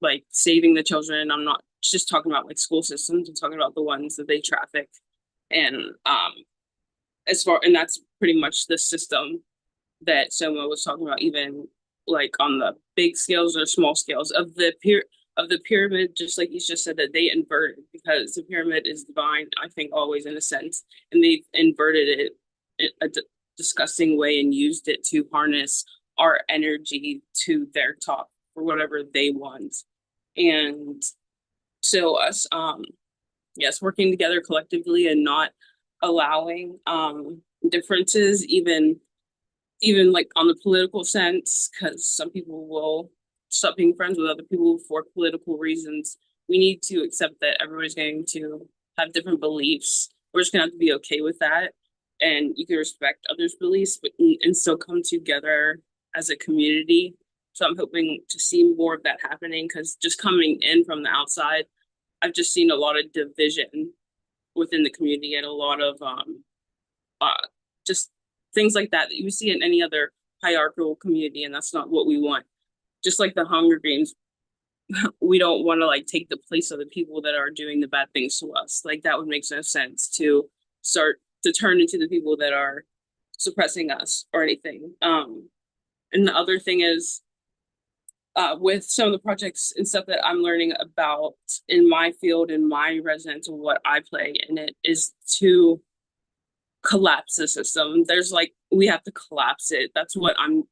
A: Like saving the children. I'm not just talking about like school systems. I'm talking about the ones that they traffic, and and that's pretty much the system that Soma was talking about, even like on the big scales or small scales of the pyramid, just like you just said, that they inverted because the pyramid is divine, I think, always in a sense, and they've inverted it in a disgusting way and used it to harness our energy to their top for whatever they want. And so us yes, working together collectively and not allowing differences, even like on the political sense, because some people will stop being friends with other people for political reasons. We need to accept that everybody's going to have different beliefs. We're just gonna have to be okay with that, and you can respect others' beliefs, but and still come together as a community. So I'm hoping to see more of that happening, because just coming in from the outside, I've just seen a lot of division within the community and a lot of just things like that you see in any other hierarchical community, and that's not what we want. Just like the Hunger Games, we don't want to like take the place of the people that are doing the bad things to us. Like that would make no sense to start to turn into the people that are suppressing us or anything. And the other thing is, with some of the projects and stuff that I'm learning about in my field, in my residence, and what I play in it, is to collapse the system. There's like, we have to collapse it. That's what I'm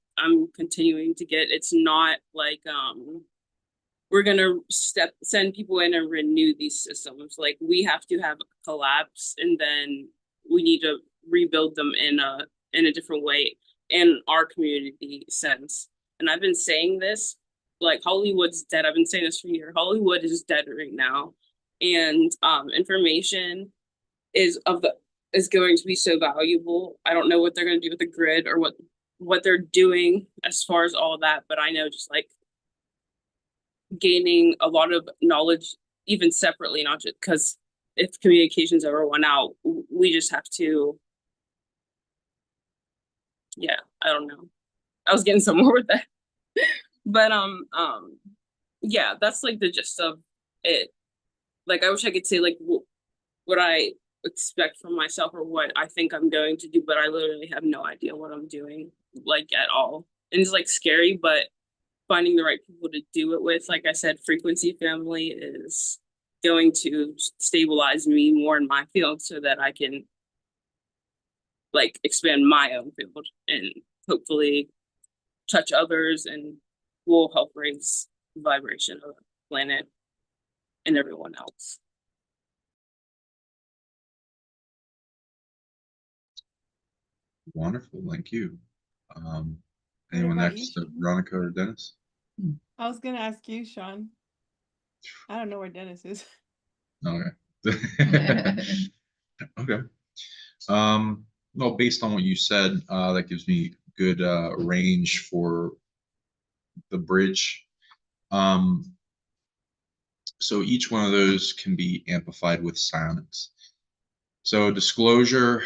A: continuing to get. It's not like we're gonna send people in and renew these systems. Like we have to have a collapse, and then we need to rebuild them in a different way in our community sense. And I've been saying this, like Hollywood's dead. I've been saying this for years. Hollywood is dead right now, and information is going to be so valuable. I don't know what they're going to do with the grid or what they're doing as far as all of that, but I know just like gaining a lot of knowledge, even separately, not just because if communications ever went out, we just have to, yeah, I don't know. I was getting somewhere with that. But yeah, that's like the gist of it. Like I wish I could say like what I expect from myself or what I think I'm going to do, but I literally have no idea what I'm doing, like at all. And it's like scary, but finding the right people to do it with, like I said, Frequency Family is going to stabilize me more in my field so that I can like expand my own field and hopefully touch others, and will help raise the vibration of the planet and everyone else.
B: Wonderful, thank you.
C: What
B: Anyone
C: about
B: next?
C: you?
B: Veronica or Dennis?
C: I was gonna ask you, Sean. I don't know where Dennis is.
B: Okay. Okay. Well, based on what you said, that gives me good range for the bridge. So each one of those can be amplified with silence. So disclosure,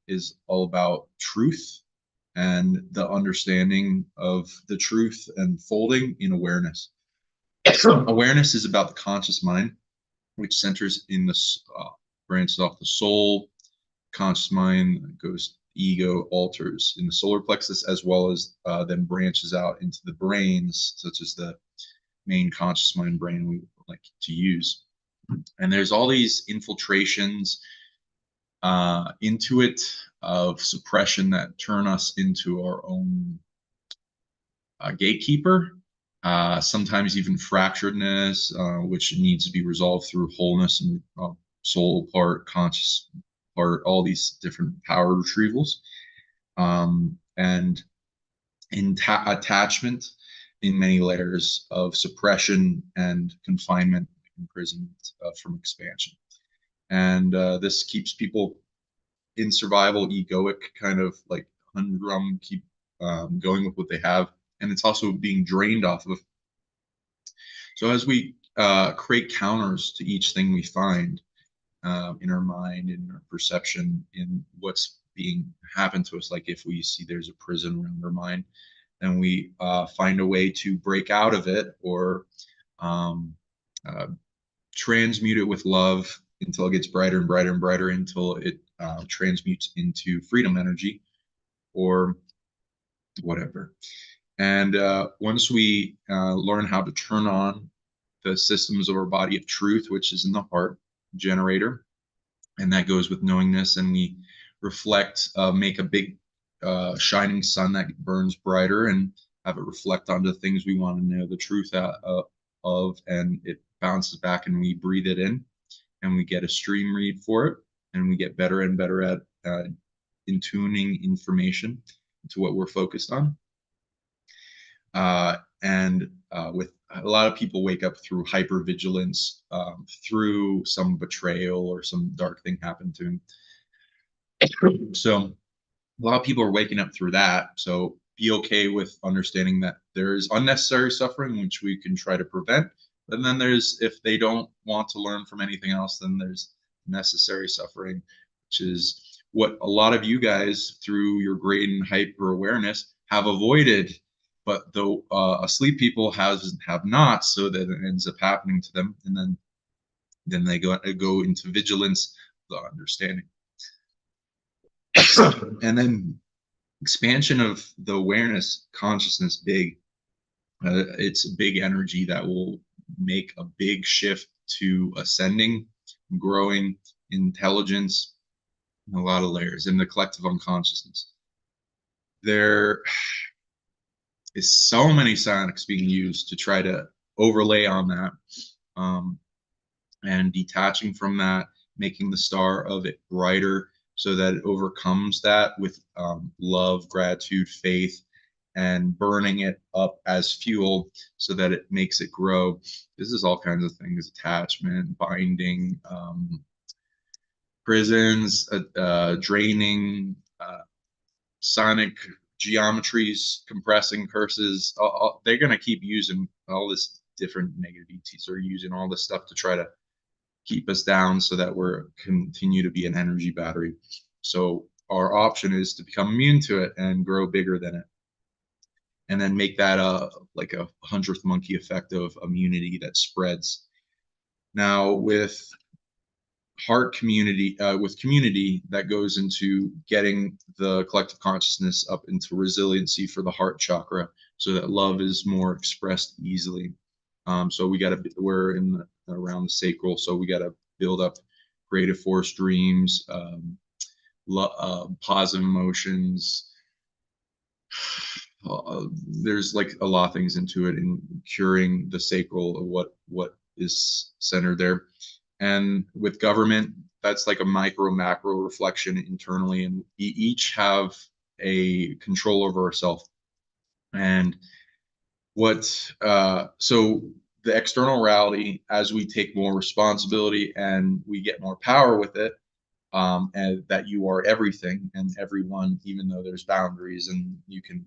B: is all about truth and the understanding of the truth and folding in awareness. Awareness is about the conscious mind, which centers in the branches off the soul. Conscious mind goes ego, alters in the solar plexus, as well as then branches out into the brains, such as the main conscious mind brain we like to use. And there's all these infiltrations into it of suppression that turn us into our own gatekeeper. Sometimes even fracturedness, which needs to be resolved through wholeness and soul part, conscious part, all these different power retrievals. And attachment in many layers of suppression and confinement, imprisonment from expansion. And this keeps people in survival, egoic, kind of like humdrum, keep going with what they have. And it's also being drained off of. So as we create counters to each thing we find in our mind, in our perception, in what's being happened to us, like if we see there's a prison around our mind, then we find a way to break out of it, or transmute it with love until it gets brighter and brighter and brighter, until it transmutes into freedom energy or whatever. And once we learn how to turn on the systems of our body of truth, which is in the heart generator, and that goes with knowingness, and we reflect, make a big shining sun that burns brighter, and have it reflect onto the things we want to know the truth of, and it bounces back, and we breathe it in, and we get a stream read for it, and we get better and better at in tuning information to what we're focused on. With a lot of people wake up through hypervigilance, through some betrayal or some dark thing happened to them. So a lot of people are waking up through that. So be okay with understanding that there is unnecessary suffering, which we can try to prevent. And then there's, if they don't want to learn from anything else, then there's necessary suffering, which is what a lot of you guys, through your great and hyper awareness, have avoided. But the asleep people have not, so that it ends up happening to them, and then they go into vigilance, the understanding, and then expansion of the awareness, consciousness, big. It's a big energy that will make a big shift to ascending, growing intelligence, and a lot of layers in the collective unconsciousness. There is so many psionics being used to try to overlay on that, and detaching from that, making the star of it brighter so that it overcomes that with love, gratitude, faith, and burning it up as fuel so that it makes it grow. This is all kinds of things: attachment, binding, prisons, draining, sonic geometries, compressing, curses. They're going to keep using all this different negative ETs, or using all this stuff to try to keep us down so that we're continue to be an energy battery. So our option is to become immune to it and grow bigger than it, and then make that like a 100th monkey effect of immunity that spreads. Now with heart community, with community, that goes into getting the collective consciousness up into resiliency for the heart chakra, so that love is more expressed easily. So we're in around the sacral, so we got to build up creative force, dreams, positive emotions. There's like a lot of things into it in curing the sacral of what is centered there. And with government, that's like a micro macro reflection internally, and we each have a control over ourselves. And so the external reality, as we take more responsibility and we get more power with it, and that you are everything and everyone, even though there's boundaries, and you can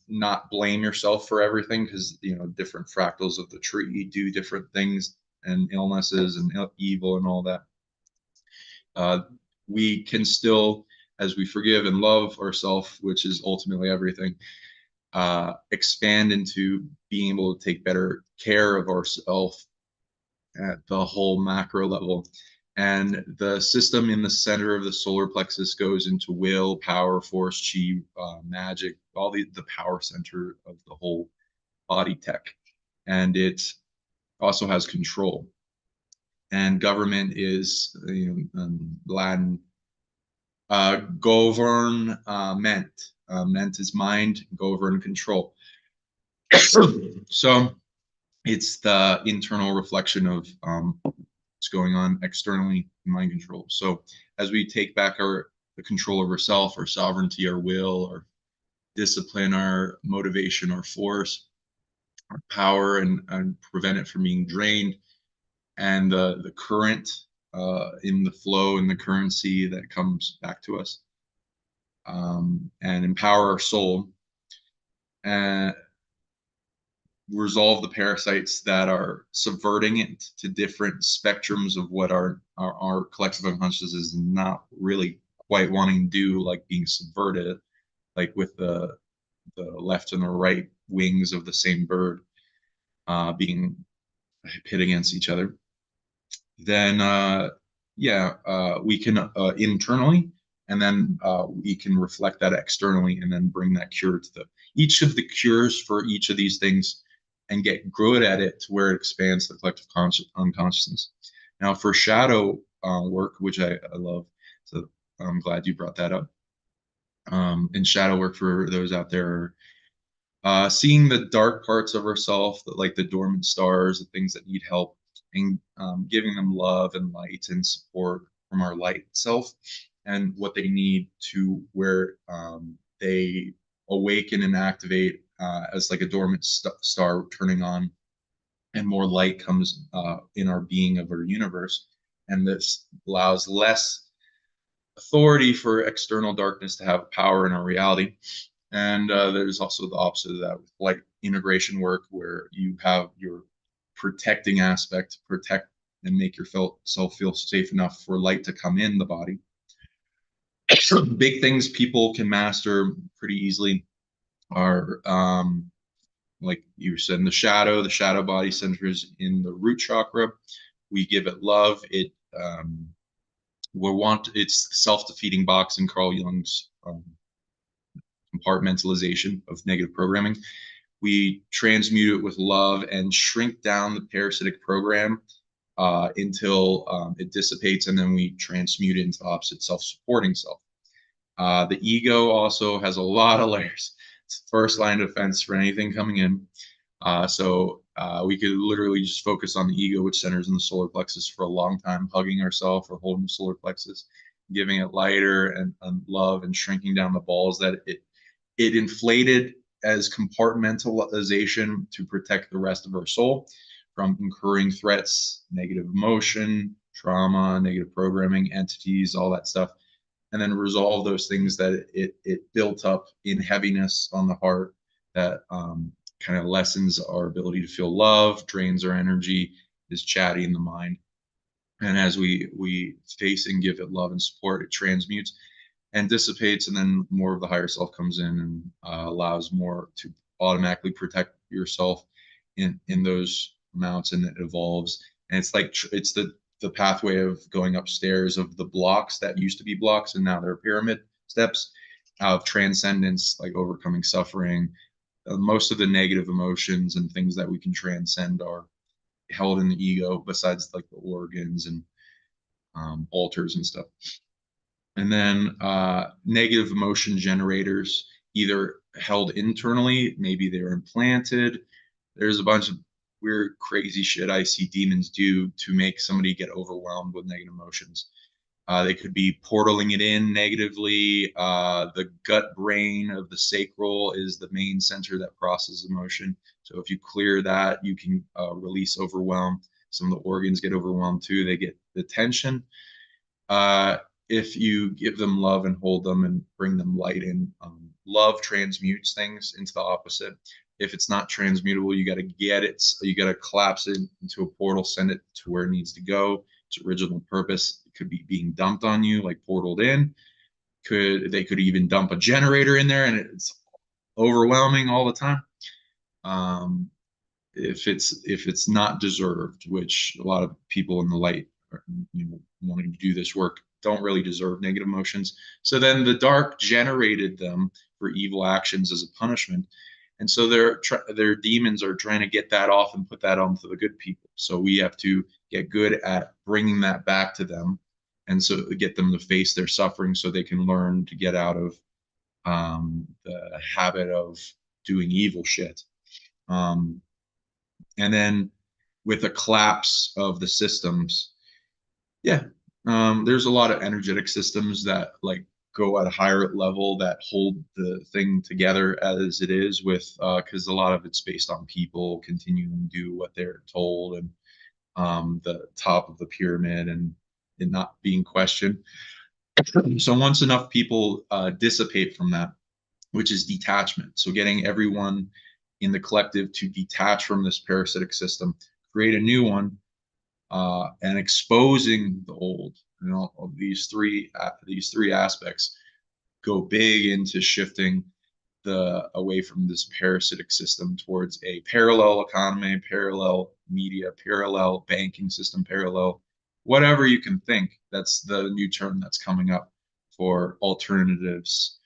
B: not blame yourself for everything, because different fractals of the tree do different things, and illnesses and evil and all that. We can still, as we forgive and love ourselves, which is ultimately everything, expand into being able to take better care of ourselves at the whole macro level. And the system in the center of the solar plexus goes into will, power, force, chi, magic, all the power center of the whole body tech. And it also has control. And government is, Latin, govern, ment. Ment is mind, govern, control. So it's the internal reflection of what's going on externally in mind control. So as we take back the control of ourself, our sovereignty, our will, our discipline, our motivation, our force, our power, and prevent it from being drained, and the current in the flow and the currency that comes back to us, and empower our soul and resolve the parasites that are subverting it to different spectrums of what our collective unconscious is not really quite wanting to do, like being subverted, like with the left and the right wings of the same bird being pit against each other. Then we can internally, and then we can reflect that externally, and then bring that cure to each of the cures for each of these things, and get good at it to where it expands the collective unconsciousness. Now, for shadow work, which I love, so I'm glad you brought that up. And shadow work, for those out there, seeing the dark parts of ourselves, like the dormant stars, the things that need help, and giving them love and light and support from our light self, and what they need to where they awaken and activate as like a dormant star turning on, and more light comes in our being of our universe. And this allows less authority for external darkness to have power in our reality. And there's also the opposite of that with light integration work, where you have your protecting aspect, protect and make yourself feel safe enough for light to come in the body. Big things people can master pretty easily are, like you said, in the shadow body centers in the root chakra. We give it love. It's the self-defeating box in Carl Jung's compartmentalization of negative programming. We transmute it with love and shrink down the parasitic program until it dissipates, and then we transmute it into the opposite self-supporting self. The ego also has a lot of layers. It's the first line of defense for anything coming in. So we could literally just focus on the ego, which centers in the solar plexus, for a long time, hugging ourselves or holding the solar plexus, giving it lighter and love, and shrinking down the balls that it inflated as compartmentalization to protect the rest of our soul from incurring threats, negative emotion, trauma, negative programming, entities, all that stuff, and then resolve those things that it built up in heaviness on the heart that kind of lessens our ability to feel love, drains our energy, is chatty in the mind. And as we face and give it love and support, it transmutes and dissipates, and then more of the higher self comes in and allows more to automatically protect yourself in those amounts, and it evolves. And it's like it's the pathway of going upstairs of the blocks that used to be blocks, and now they're pyramid steps of transcendence, like overcoming suffering. Most of the negative emotions and things that we can transcend are held in the ego, besides like the organs and altars and stuff. And then negative emotion generators, either held internally, maybe they're implanted. There's a bunch of weird, crazy shit I see demons do to make somebody get overwhelmed with negative emotions. They could be portaling it in negatively. The gut brain of the sacral is the main center that processes emotion. So if you clear that, you can release overwhelm. Some of the organs get overwhelmed too. They get the tension. If you give them love and hold them and bring them light in, love transmutes things into the opposite. If it's not transmutable, you got to get it. You got to collapse it into a portal, send it to where it needs to go. Its original purpose. It could be being dumped on you, like portaled in. They could even dump a generator in there, and it's overwhelming all the time. If it's not deserved, which a lot of people in the light are, wanting to do this work, don't really deserve negative emotions. So then the dark generated them for evil actions as a punishment. And so their demons are trying to get that off and put that onto the good people. So we have to get good at bringing that back to them, and so get them to face their suffering so they can learn to get out of the habit of doing evil shit. And then with a collapse of the systems, there's a lot of energetic systems that like go at a higher level that hold the thing together as it is, with because a lot of it's based on people continuing to do what they're told, and the top of the pyramid and it not being questioned. So once enough people dissipate from that, which is detachment, so getting everyone in the collective to detach from this parasitic system, create a new one, and exposing the old, and all of these three aspects go big into shifting away from this parasitic system towards a parallel economy, parallel media, parallel banking system, parallel whatever you can think. That's the new term that's coming up for alternatives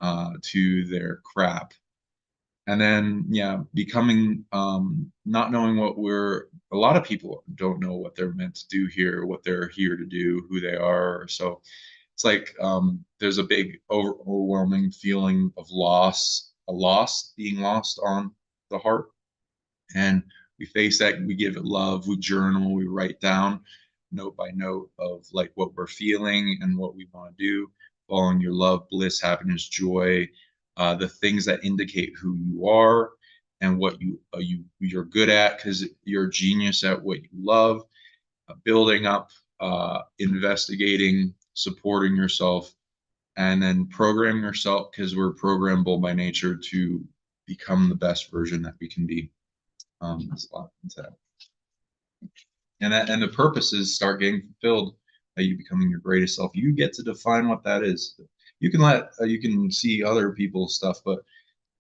B: to their crap. And then, yeah, becoming not knowing a lot of people don't know what they're meant to do here, what they're here to do, who they are. So it's like there's a big overwhelming feeling of being lost on the heart. And we face that, we give it love, we journal, we write down note by note of like what we're feeling and what we want to do, following your love, bliss, happiness, joy, the things that indicate who you are and what you're good at, because you're a genius at what you love, building up, investigating, supporting yourself, and then programming yourself, because we're programmable by nature to become the best version that we can be. That's a lot into that. And the purpose is start getting fulfilled by you becoming your greatest self. You get to define what that is. You can see other people's stuff, but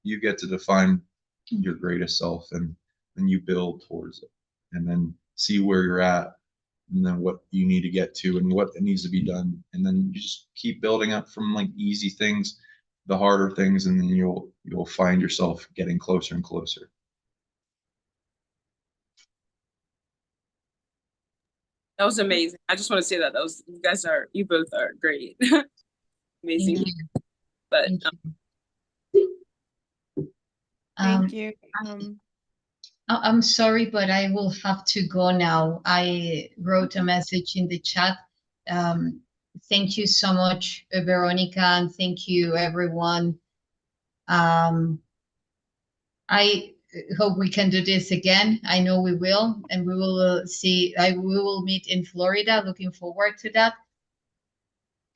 B: you get to define your greatest self, and you build towards it, and then see where you're at, and then what you need to get to, and what needs to be done, and then you just keep building up from like easy things, the harder things, and then you'll find yourself getting closer and closer.
A: That was amazing. I just want to say that you both are great. Amazing.
E: Thank you.
A: But
C: Thank you.
E: I'm sorry, but I will have to go now. I wrote a message in the chat. Thank you so much, Veronica, and thank you, everyone. I hope we can do this again. I know we will, and we will see. We will meet in Florida. Looking forward to that.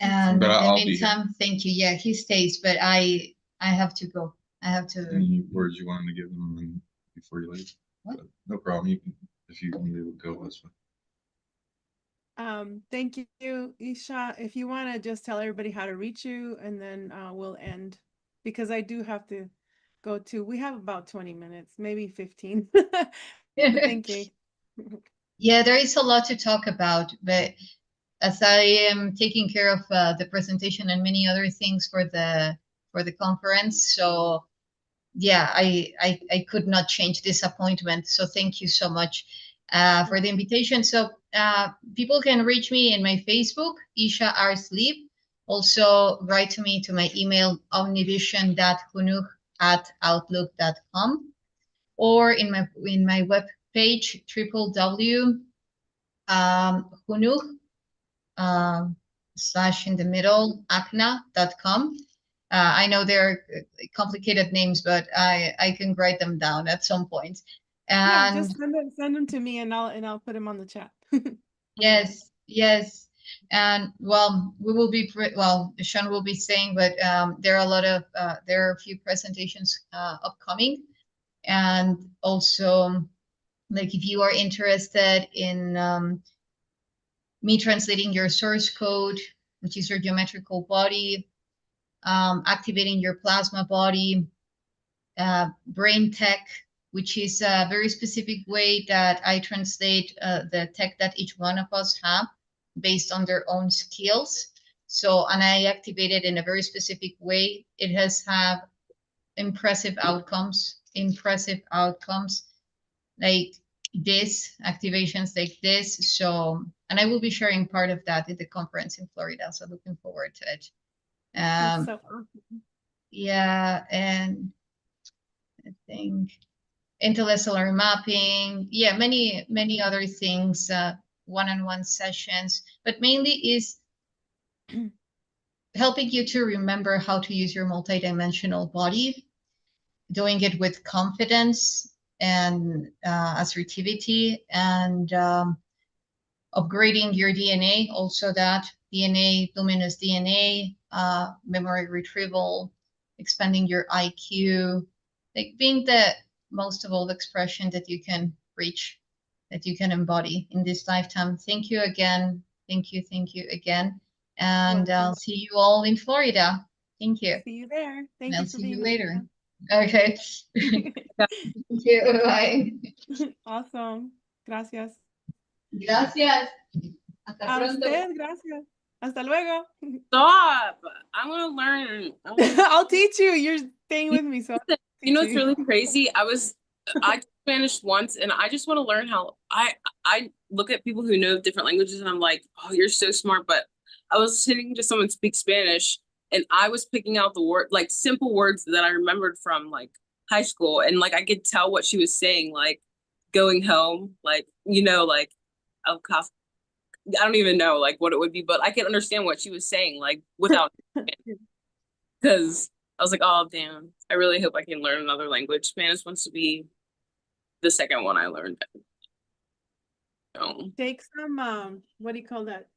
E: And in the meantime, thank you. Yeah, he stays, but I have to go. I have to.
B: Any words you wanted to give them before you leave?
E: What?
B: No problem. You can, if you want to go, that's
C: fine. Thank you, YssaH. If you want to just tell everybody how to reach you, and then we'll end, because I do have to go to. We have about 20 minutes, maybe 15. Thank you.
E: Yeah, there is a lot to talk about, but as I am taking care of the presentation and many other things for the conference, so yeah, I could not change this appointment. So thank you so much for the invitation. So people can reach me in my Facebook, YssaH. Also write to me to my email, omnivision.hunuch@outlook.com, or in my web page, www.hunuch / in the middle, acna.com. I know they're complicated names, but I can write them down at some point. And
C: yeah, just send them to me, and I'll put them on the chat.
E: Yes. And well, we will be Sean will be saying, but there are a few presentations upcoming, and also like if you are interested in me translating your source code, which is your geometrical body, activating your plasma body, brain tech, which is a very specific way that I translate the tech that each one of us have based on their own skills. So, and I activate it in a very specific way. It has had impressive outcomes, like this, activations like this. So, and I will be sharing part of that at the conference in Florida. So looking forward to it.
C: That's so awesome.
E: Yeah, and I think interstellar mapping, yeah, many other things, one-on-one sessions, but mainly is helping you to remember how to use your multidimensional body, doing it with confidence, and assertivity, and upgrading your DNA, also that DNA, luminous DNA, memory retrieval, expanding your IQ, like being the most evolved expression that you can reach, that you can embody in this lifetime. Thank you again. Thank you again. And I'll see you all in Florida. Thank you.
C: See you there. Thank
E: I'll
C: you for
E: see you
C: being
E: later.
C: here.
E: Okay. Thank you. Bye.
C: Awesome. Gracias.
E: Gracias. Hasta
C: A
E: pronto.
C: usted, gracias. Hasta luego.
A: Stop. I want to learn.
C: I'll teach you. You're staying with me, so I'll
A: You know,
C: teach
A: it's really crazy. I took Spanish once, and I just want to learn how I look at people who know different languages, and I'm like, oh, you're so smart. But I was listening to someone speak Spanish, and I was picking out the word, like simple words that I remembered from like high school, and like I could tell what she was saying, like going home, like like el caf. I don't even know like what it would be, but I could understand what she was saying, like without, because I was like, oh damn, I really hope I can learn another language. Spanish wants to be the second one I learned. So.
C: Take some what do you call that?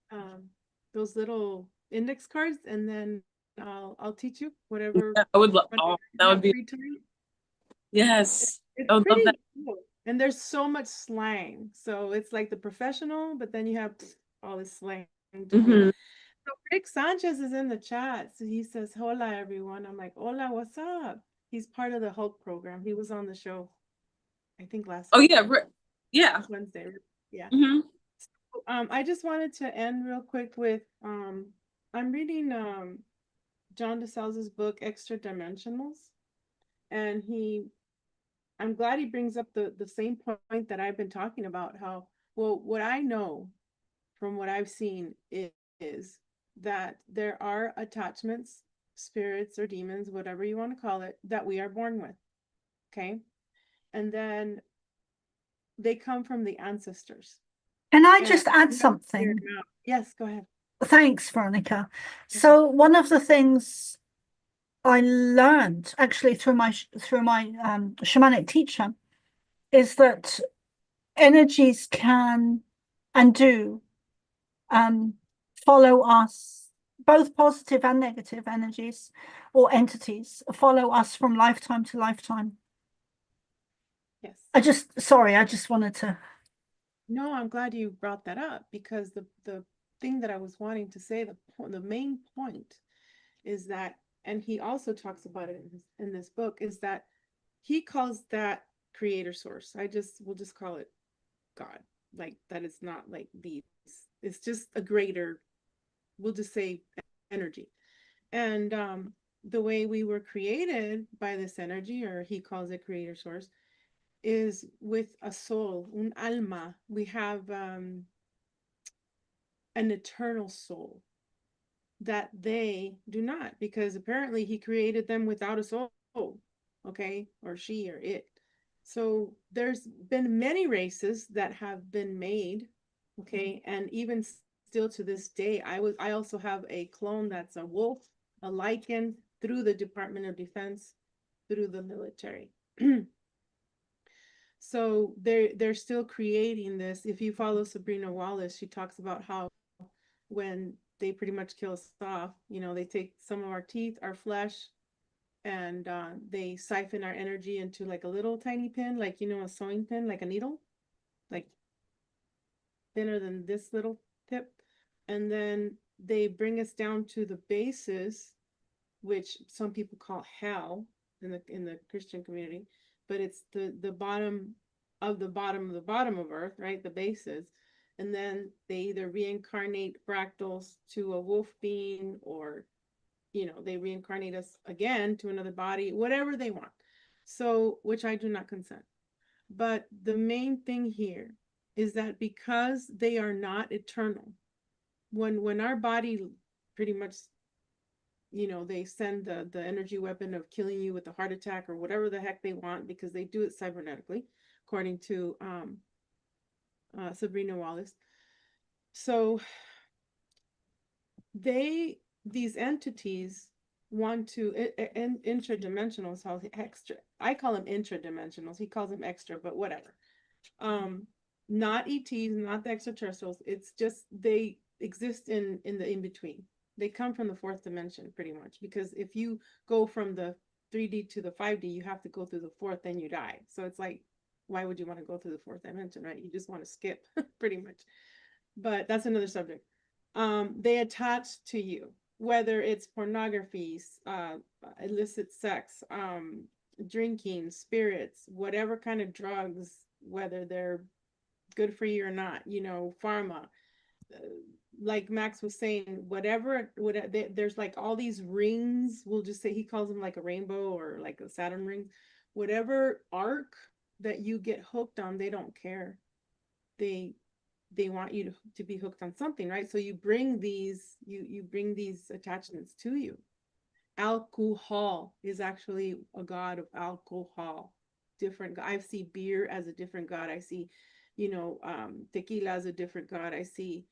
C: Those little index cards, and then I'll teach you whatever.
A: Yeah, I would love. Oh, that would be.
C: Free time.
A: Yes,
C: It's
A: I would love that.
C: cool. And there's so much slang. So it's like the professional, but then you have all this slang.
A: Mm-hmm.
C: So Rick Sanchez is in the chat. So he says, hola, everyone. I'm like, hola, what's up? He's part of the Hulk program. He was on the show, I think last
A: Oh,
C: week.
A: yeah. Yeah.
C: Last Wednesday. Yeah.
A: Mm-hmm.
C: So, I just wanted to end real quick with, I'm reading John DeSalza's book, Extra Dimensionals. And I'm glad he brings up the same point that I've been talking about, how, well, what I know from what I've seen is that there are attachments, spirits or demons, whatever you want to call it, that we are born with. Okay. And then they come from the ancestors.
D: Can I just add something?
C: Yes, go ahead.
D: Thanks, Veronica. So one of the things I learned actually through my shamanic teacher is that energies can and do follow us, both positive and negative energies or entities follow us from lifetime to lifetime.
C: Yes.
D: I just wanted to.
C: No, I'm glad you brought that up, because the thing that I was wanting to say, the main point is that, and he also talks about it in this book, is that he calls that creator source. We'll just call it God. Like, that is not like these. It's just a greater, we'll just say, energy. And the way we were created by this energy, or he calls it creator source, is with a soul, un alma. We have an eternal soul that they do not, because apparently he created them without a soul, okay, or she or it. So there's been many races that have been made, okay, and even still to this day, I also have a clone that's a wolf, a lichen, through the Department of Defense, through the military. So they're still creating this. If you follow Sabrina Wallace, she talks about how when they pretty much kill us off, they take some of our teeth, our flesh, and they siphon our energy into like a little tiny pin, like, a sewing pin, like a needle, like thinner than this little tip. And then they bring us down to the bases, which some people call hell in the Christian community, but it's the bottom of the bottom of the bottom of Earth, right? The bases. And then they either reincarnate fractals to a wolf being, or they reincarnate us again to another body, whatever they want. So, which I do not consent. But the main thing here is that because they are not eternal, when our body pretty much, they send the energy weapon of killing you with a heart attack or whatever the heck they want, because they do it cybernetically, according to Sabrina Wallace. So these entities want to intradimensionals, how extra, I call them intradimensionals, he calls them extra, but whatever. Not ETs, not the extraterrestrials, it's just they exist in the in-between. They come from the fourth dimension pretty much, because if you go from the 3D to the 5D, you have to go through the fourth, then you die. So it's like, why would you want to go through the fourth dimension, right? You just want to skip pretty much. But that's another subject. They attach to you, whether it's pornography, illicit sex, drinking, spirits, whatever kind of drugs, whether they're good for you or not, you know, pharma, like Max was saying, whatever, there's like all these rings, we'll just say, he calls them like a rainbow or like a Saturn ring, whatever arc that you get hooked on, they don't care. They want you to be hooked on something, right? So you bring these, you bring these attachments to you. Alcohol is actually a god of alcohol. Different, I see beer as a different god. I see, you know, tequila as a different god. I see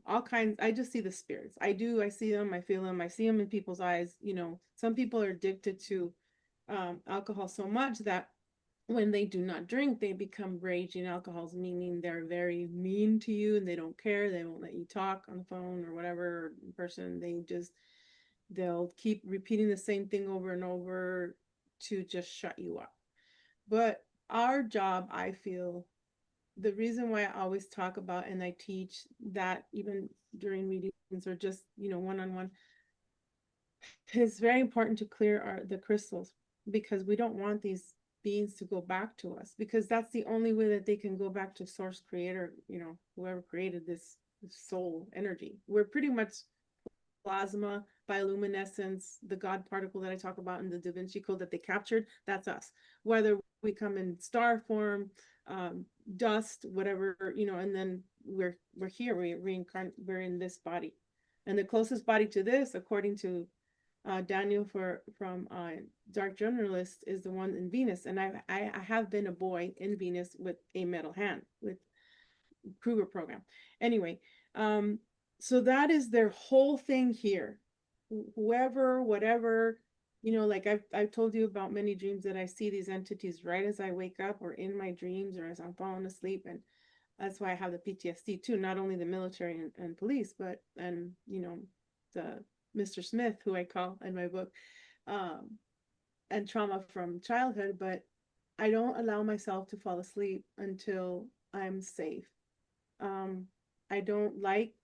C: all kinds. I just see the spirits. I see them, I feel them, I see them in people's eyes. You know, some people are addicted to alcohol so much that when they do not drink, they become raging alcohols, meaning they're very mean to you and they don't care. They won't let you talk on the phone or whatever in person. They'll keep repeating the same thing over and over to just shut you up. But our job, I feel, the reason why I always talk about and I teach that even during readings or just, you know, one-on-one, it's very important to clear the crystals, because we don't want these beings to go back to us, because that's the only way that they can go back to source creator, you know, whoever created this soul energy. We're pretty much plasma, bioluminescence, the God particle that I talk about in the Da Vinci Code that they captured, that's us. Whether we come in star form, dust, whatever, you know, and then we're here, we reincarnate, we're in this body. And the closest body to this, according to Daniel from Dark Journalist, is the one in Venus. And I have been a boy in Venus with a metal hand, with Kruger program. Anyway, so that is their whole thing here. Whoever, whatever, you know, like I've told you about many dreams that I see these entities right as I wake up or in my dreams or as I'm falling asleep. And that's why I have the PTSD too, not only the military and police, but, and, you know, the Mr. Smith, who I call in my book, and trauma from childhood, but I don't allow myself to fall asleep until I'm safe. I don't like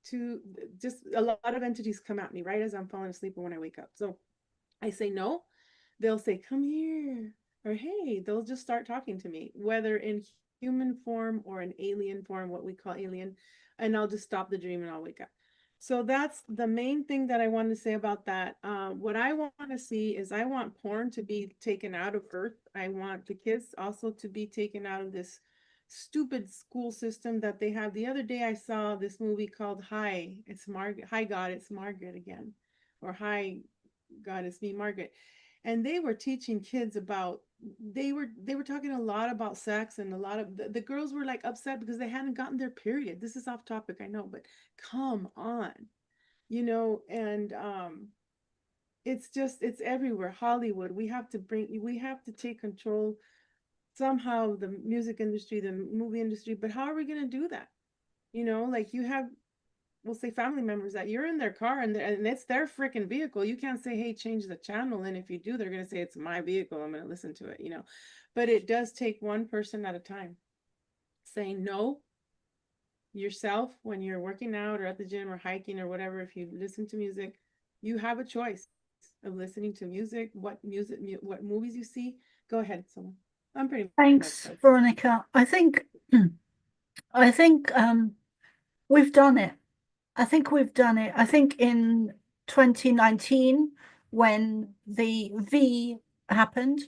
C: to, just a lot of entities come at me right as I'm falling asleep or when I wake up. So I say no, they'll say, come here, or hey, they'll just start talking to me, whether in human form or in alien form, what we call alien, and I'll just stop the dream and I'll wake up. So that's the main thing that I want to say about that. What I want to see is I want porn to be taken out of Earth. I want the kids also to be taken out of this stupid school system that they have. The other day I saw this movie called Hi, it's Margaret. Hi God, it's Margaret again. Or Hi God, it's me, Margaret. And they were teaching kids about, they were talking a lot about sex, and a lot of the girls were like upset because they hadn't gotten their period. This is off topic, I know, but come on, you know. And it's just, it's everywhere. Hollywood, we have to take control somehow, the music industry, the movie industry. But how are we going to do that? You know, like you have, we'll say family members that you're in their car and it's their freaking vehicle. You can't say, hey, change the channel. And if you do, they're going to say, it's my vehicle, I'm going to listen to it, you know. But it does take one person at a time saying no yourself when you're working out or at the gym or hiking or whatever. If you listen to music, you have a choice of listening to music, what movies you see. Go ahead, someone. I'm pretty
D: Thanks,
C: much
D: Veronica. I think we've done it. I think we've done it. I think in 2019, when the V happened,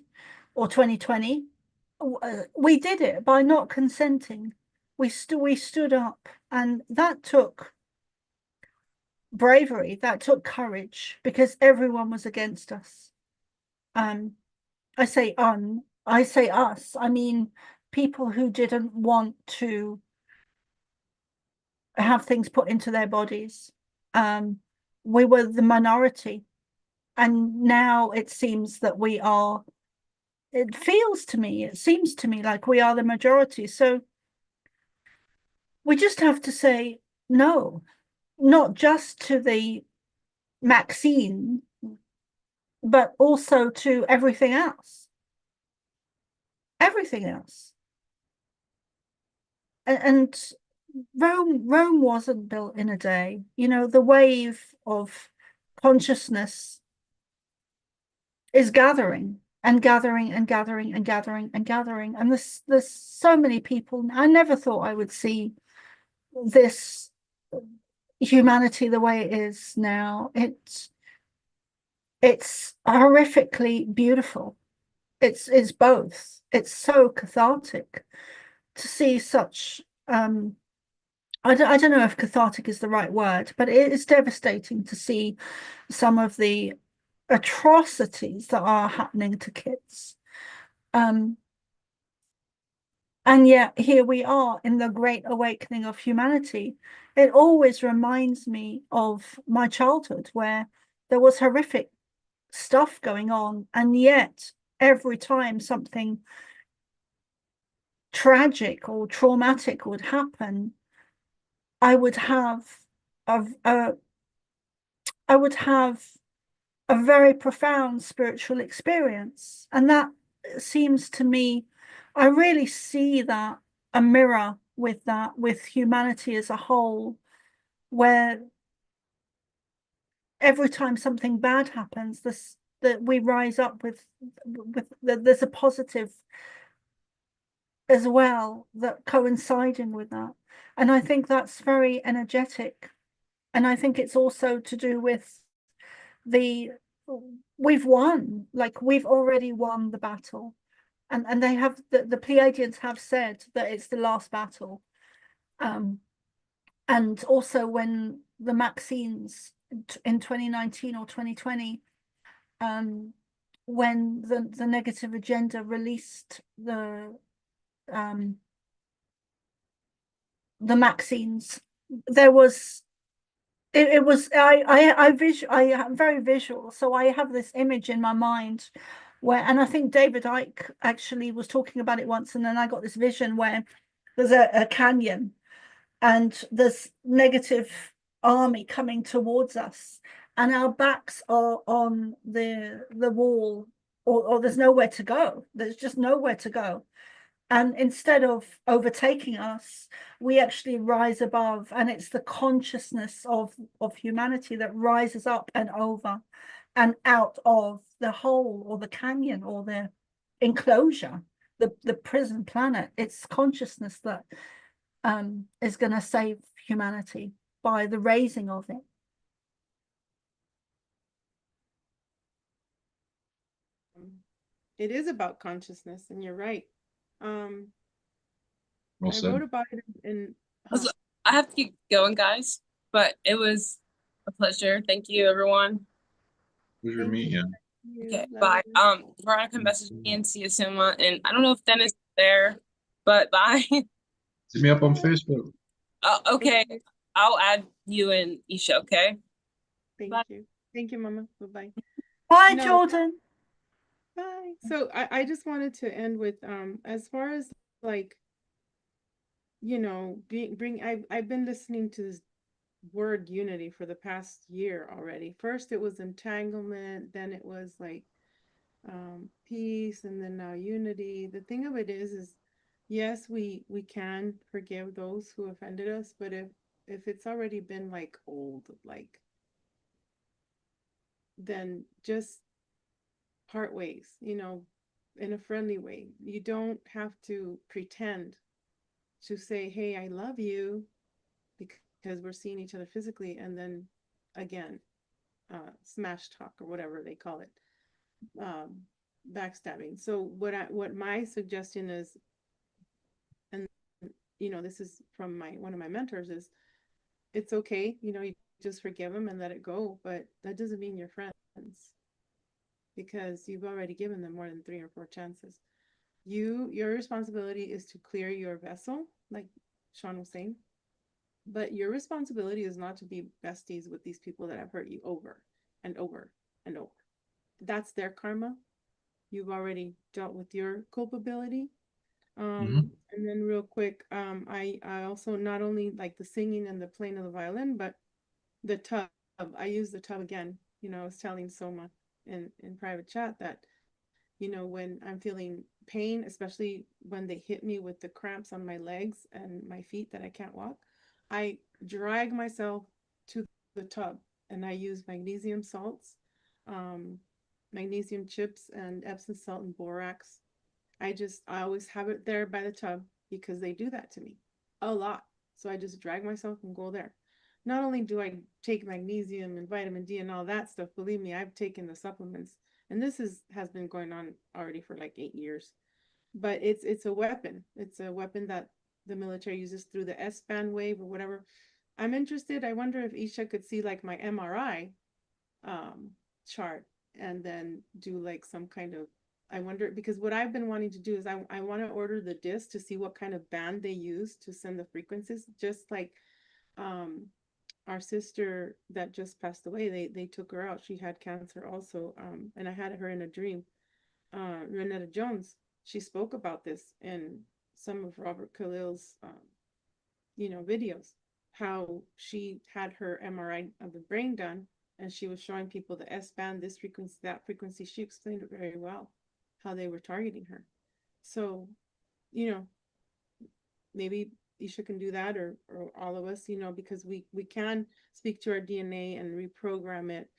D: or 2020, we did it by not consenting. We stood up, and that took bravery, that took courage, because everyone was against us. I say us, I mean people who didn't want to have things put into their bodies. We were the minority. And now it seems that we are, it seems to me like we are the majority. So we just have to say no, not just to the Maxine, but also to everything else. Everything else. And Rome wasn't built in a day. You know, the wave of consciousness is gathering and gathering and gathering and gathering and gathering. And there's so many people. I never thought I would see this humanity the way it is now. It's horrifically beautiful. It's both. It's so cathartic to see such I don't know if cathartic is the right word, but it is devastating to see some of the atrocities that are happening to kids. And yet here we are in the great awakening of humanity. It always reminds me of my childhood, where there was horrific stuff going on, and yet every time something tragic or traumatic would happen, I would have a very profound spiritual experience. And that seems to me, I really see that a mirror with that, with humanity as a whole, where every time something bad happens, that we rise up with there's a positive as well that coinciding with that. And I think that's very energetic. And I think it's also to do with we've won, like we've already won the battle. And they have, the Pleiadians have said that it's the last battle. And also when the Maxines in 2019 or 2020, when the negative agenda released the Maxines, there was it was I am very visual, so I have this image in my mind where, and I think David Icke actually was talking about it once, and then I got this vision where there's a canyon and there's negative army coming towards us, and our backs are on the wall, or there's nowhere to go. There's just nowhere to go. And instead of overtaking us, we actually rise above, and it's the consciousness of humanity that rises up and over and out of the hole or the canyon or the enclosure, the prison planet. It's consciousness that is going to save humanity by the raising of it.
C: It is about consciousness, and you're right.
B: Well
C: I
B: said.
C: wrote about it in
A: I have to keep going, guys, but it was a pleasure. Thank you, everyone.
B: Pleasure
C: Thank
B: meeting
C: you.
B: you.
A: Okay,
C: Love
A: bye.
C: you.
A: Veronica messaged me and see you soon, and I don't know if Dennis is there, but bye.
B: Hit me up on Facebook.
A: Okay, I'll add you and YssaH, okay?
C: Thank
A: Bye.
C: you. Thank you, Mama. Bye-bye.
D: Bye,
C: No.
D: Jordan.
C: Bye. So I just wanted to end with as far as like, you know, I've been listening to this word unity for the past year already. First it was entanglement, then it was like peace, and then now unity. The thing of it is yes, we can forgive those who offended us, but if it's already been like old, like, then just part ways, you know, in a friendly way. You don't have to pretend to say, hey, I love you, because we're seeing each other physically, and then again, smash talk or whatever they call it, backstabbing. So what my suggestion is, and you know, this is from one of my mentors, is it's okay, you know, you just forgive them and let it go, but that doesn't mean you're friends, because you've already given them more than 3 or 4 chances. Your responsibility is to clear your vessel, like Sean was saying, but your responsibility is not to be besties with these people that have hurt you over and over and over. that's their karma. You've already dealt with your culpability. And then real quick, I also not only like the singing and the playing of the violin, but the tub. I use the tub again. You know, I was telling Soma in private chat that, you know, when I'm feeling pain, especially when they hit me with the cramps on my legs and my feet that I can't walk, I drag myself to the tub and I use magnesium salts, um, magnesium chips and Epsom salt and borax. I always have it there by the tub because they do that to me a lot. So I just drag myself and go there. Not only do I take magnesium and vitamin D and all that stuff, believe me, I've taken the supplements, and this has been going on already for like 8 years. But it's a weapon. It's a weapon that the military uses through the S-band wave or whatever. I'm interested. I wonder if YssaH could see like my MRI chart and then do like some kind of, I wonder, because what I've been wanting to do is I want to order the disc to see what kind of band they use to send the frequencies, just like our sister that just passed away, they took her out. She had cancer also, and I had her in a dream. Renetta Jones, she spoke about this in some of Robert Khalil's videos, how she had her MRI of the brain done, and she was showing people the S-band, this frequency, that frequency. She explained it very well, how they were targeting her. So, maybe YssaH can do that, or all of us, because we can speak to our DNA and reprogram it.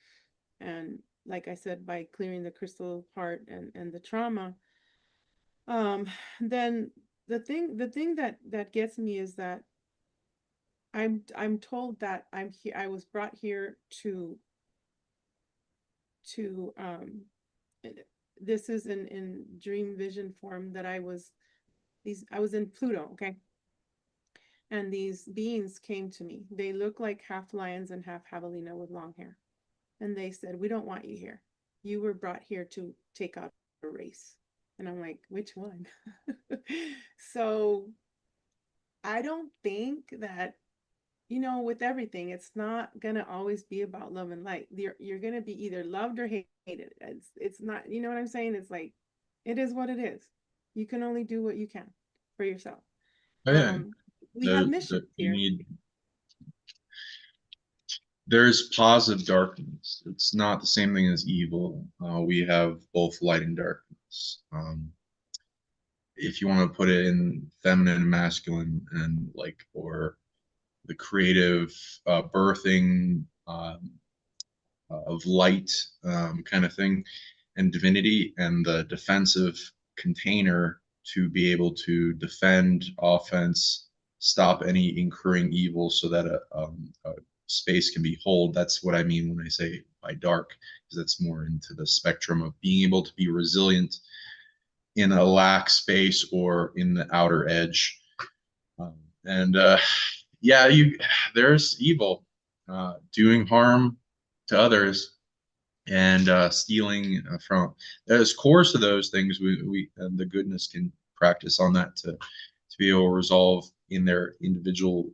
C: And like I said, by clearing the crystal heart and the trauma, then the thing that gets me is that I'm told that I'm here. I was brought here to this is in dream vision form, that I was in Pluto, okay? And these beings came to me. They look like half lions and half javelina with long hair. And they said, "We don't want you here. You were brought here to take out a race." And I'm like, which one? So I don't think that, with everything, it's not going to always be about love and light. You're going to be either loved or hated. It's not, you know what I'm saying? It's like, it is what it is. You can only do what you can for yourself.
B: Oh, yeah.
C: We have missions here.
B: There's positive darkness. It's not the same thing as evil. We have both light and darkness. If you want to put it in feminine and masculine, and or the creative birthing of light kind of thing, and divinity, and the defensive container to be able to defend, offense, stop any incurring evil, so that a space can be whole. That's what I mean when I say by dark, because that's more into the spectrum of being able to be resilient in a lack space or in the outer edge. Yeah, there's evil, doing harm to others, and stealing from. As core to those things, we the goodness can practice on that to be able to resolve in their individual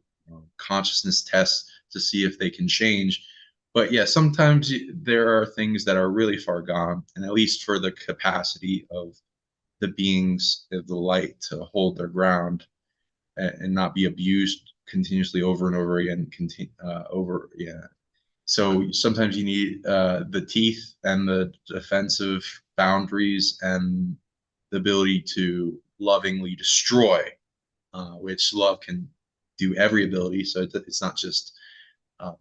B: consciousness tests to see if they can change. But yeah, sometimes there are things that are really far gone, and at least for the capacity of the beings of the light to hold their ground and not be abused continuously over and over again. So sometimes you need the teeth and the defensive boundaries and the ability to lovingly destroy, which love can do every ability. So it's not just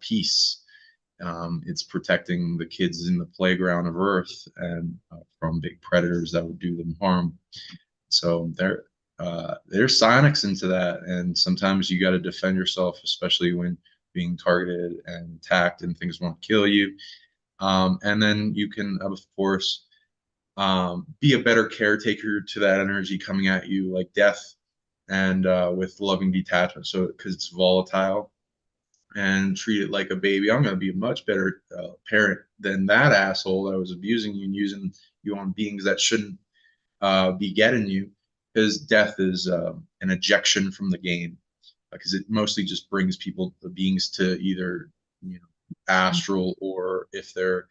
B: peace. It's protecting the kids in the playground of Earth and from big predators that would do them harm. So there's psionics into that, and sometimes you got to defend yourself, especially when being targeted and attacked and things want to kill you. And then you can, of course, be a better caretaker to that energy coming at you, like death, and with loving detachment. So because it's volatile, and treat it like a baby. I'm going to be a much better parent than that asshole that was abusing you and using you on beings that shouldn't be getting you, because death is an ejection from the game, because it mostly just brings the beings to either astral, or if they're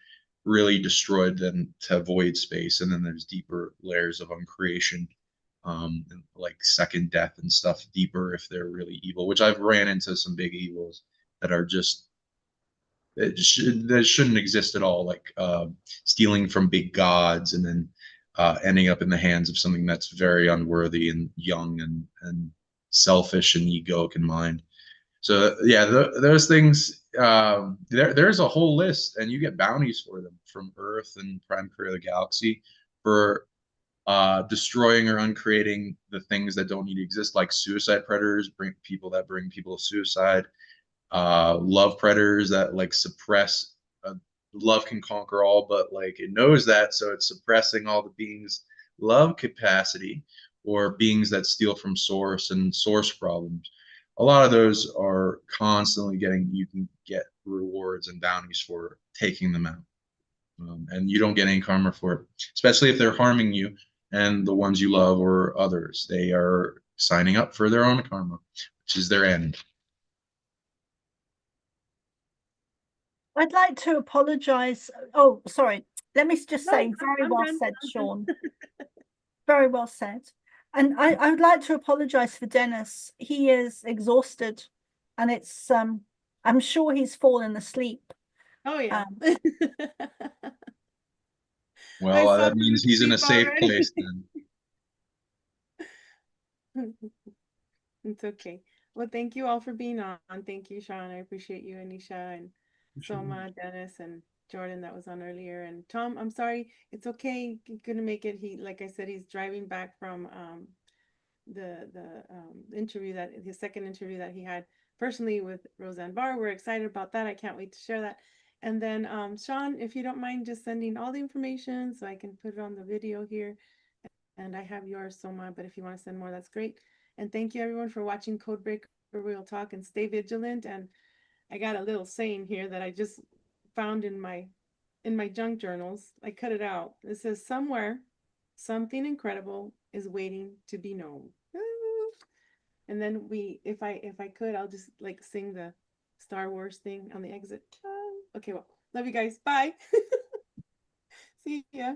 B: really destroyed them to void space, and then there's deeper layers of uncreation, and like second death and stuff deeper if they're really evil, which I've ran into some big evils that are just that shouldn't exist at all, like stealing from big gods and then ending up in the hands of something that's very unworthy and young and selfish and egoic in mind. So yeah, those things. There's a whole list, and you get bounties for them from Earth and Prime Career of the Galaxy for destroying or uncreating the things that don't need to exist, like suicide predators, bring people to suicide, love predators that like suppress. Love can conquer all, but like it knows that, so it's suppressing all the beings' love capacity, or beings that steal from source and source problems. A lot of those are constantly you can get rewards and bounties for taking them out. And you don't get any karma for it, especially if they're harming you and the ones you love or others. They are signing up for their own karma, which is their end.
D: I'd like to apologize. Oh, sorry. Let me just
C: No,
D: say, very
C: I'm
D: well
C: done.
D: said,
C: I'm
D: Sean. Very well said. And I would like to apologize for Dennis. He is exhausted, and it's I'm sure he's fallen asleep.
C: Oh yeah.
B: Well,
C: saw
B: that
C: him
B: means he's in a
C: asleep
B: safe
C: already.
B: place then.
C: It's okay. Well, thank you all for being on. Thank you, Sean. I appreciate you, Anisha, and Soma, Dennis, and Jordan that was on earlier. And Tom, I'm sorry. It's okay. He couldn't make it. He, like I said, he's driving back from the interview, that his second interview that he had personally with Roseanne Barr. We're excited about that. I can't wait to share that. And then Sean, if you don't mind just sending all the information so I can put it on the video here. And I have yours, Soma, but if you want to send more, that's great. And thank you everyone for watching Codebreaker Real Talk, and stay vigilant. And I got a little saying here that I just found in my junk journals. I cut it out. It says, somewhere something incredible is waiting to be known. And then if I could, I'll just like sing the Star Wars thing on the exit. Okay, well, love you guys. Bye. See ya.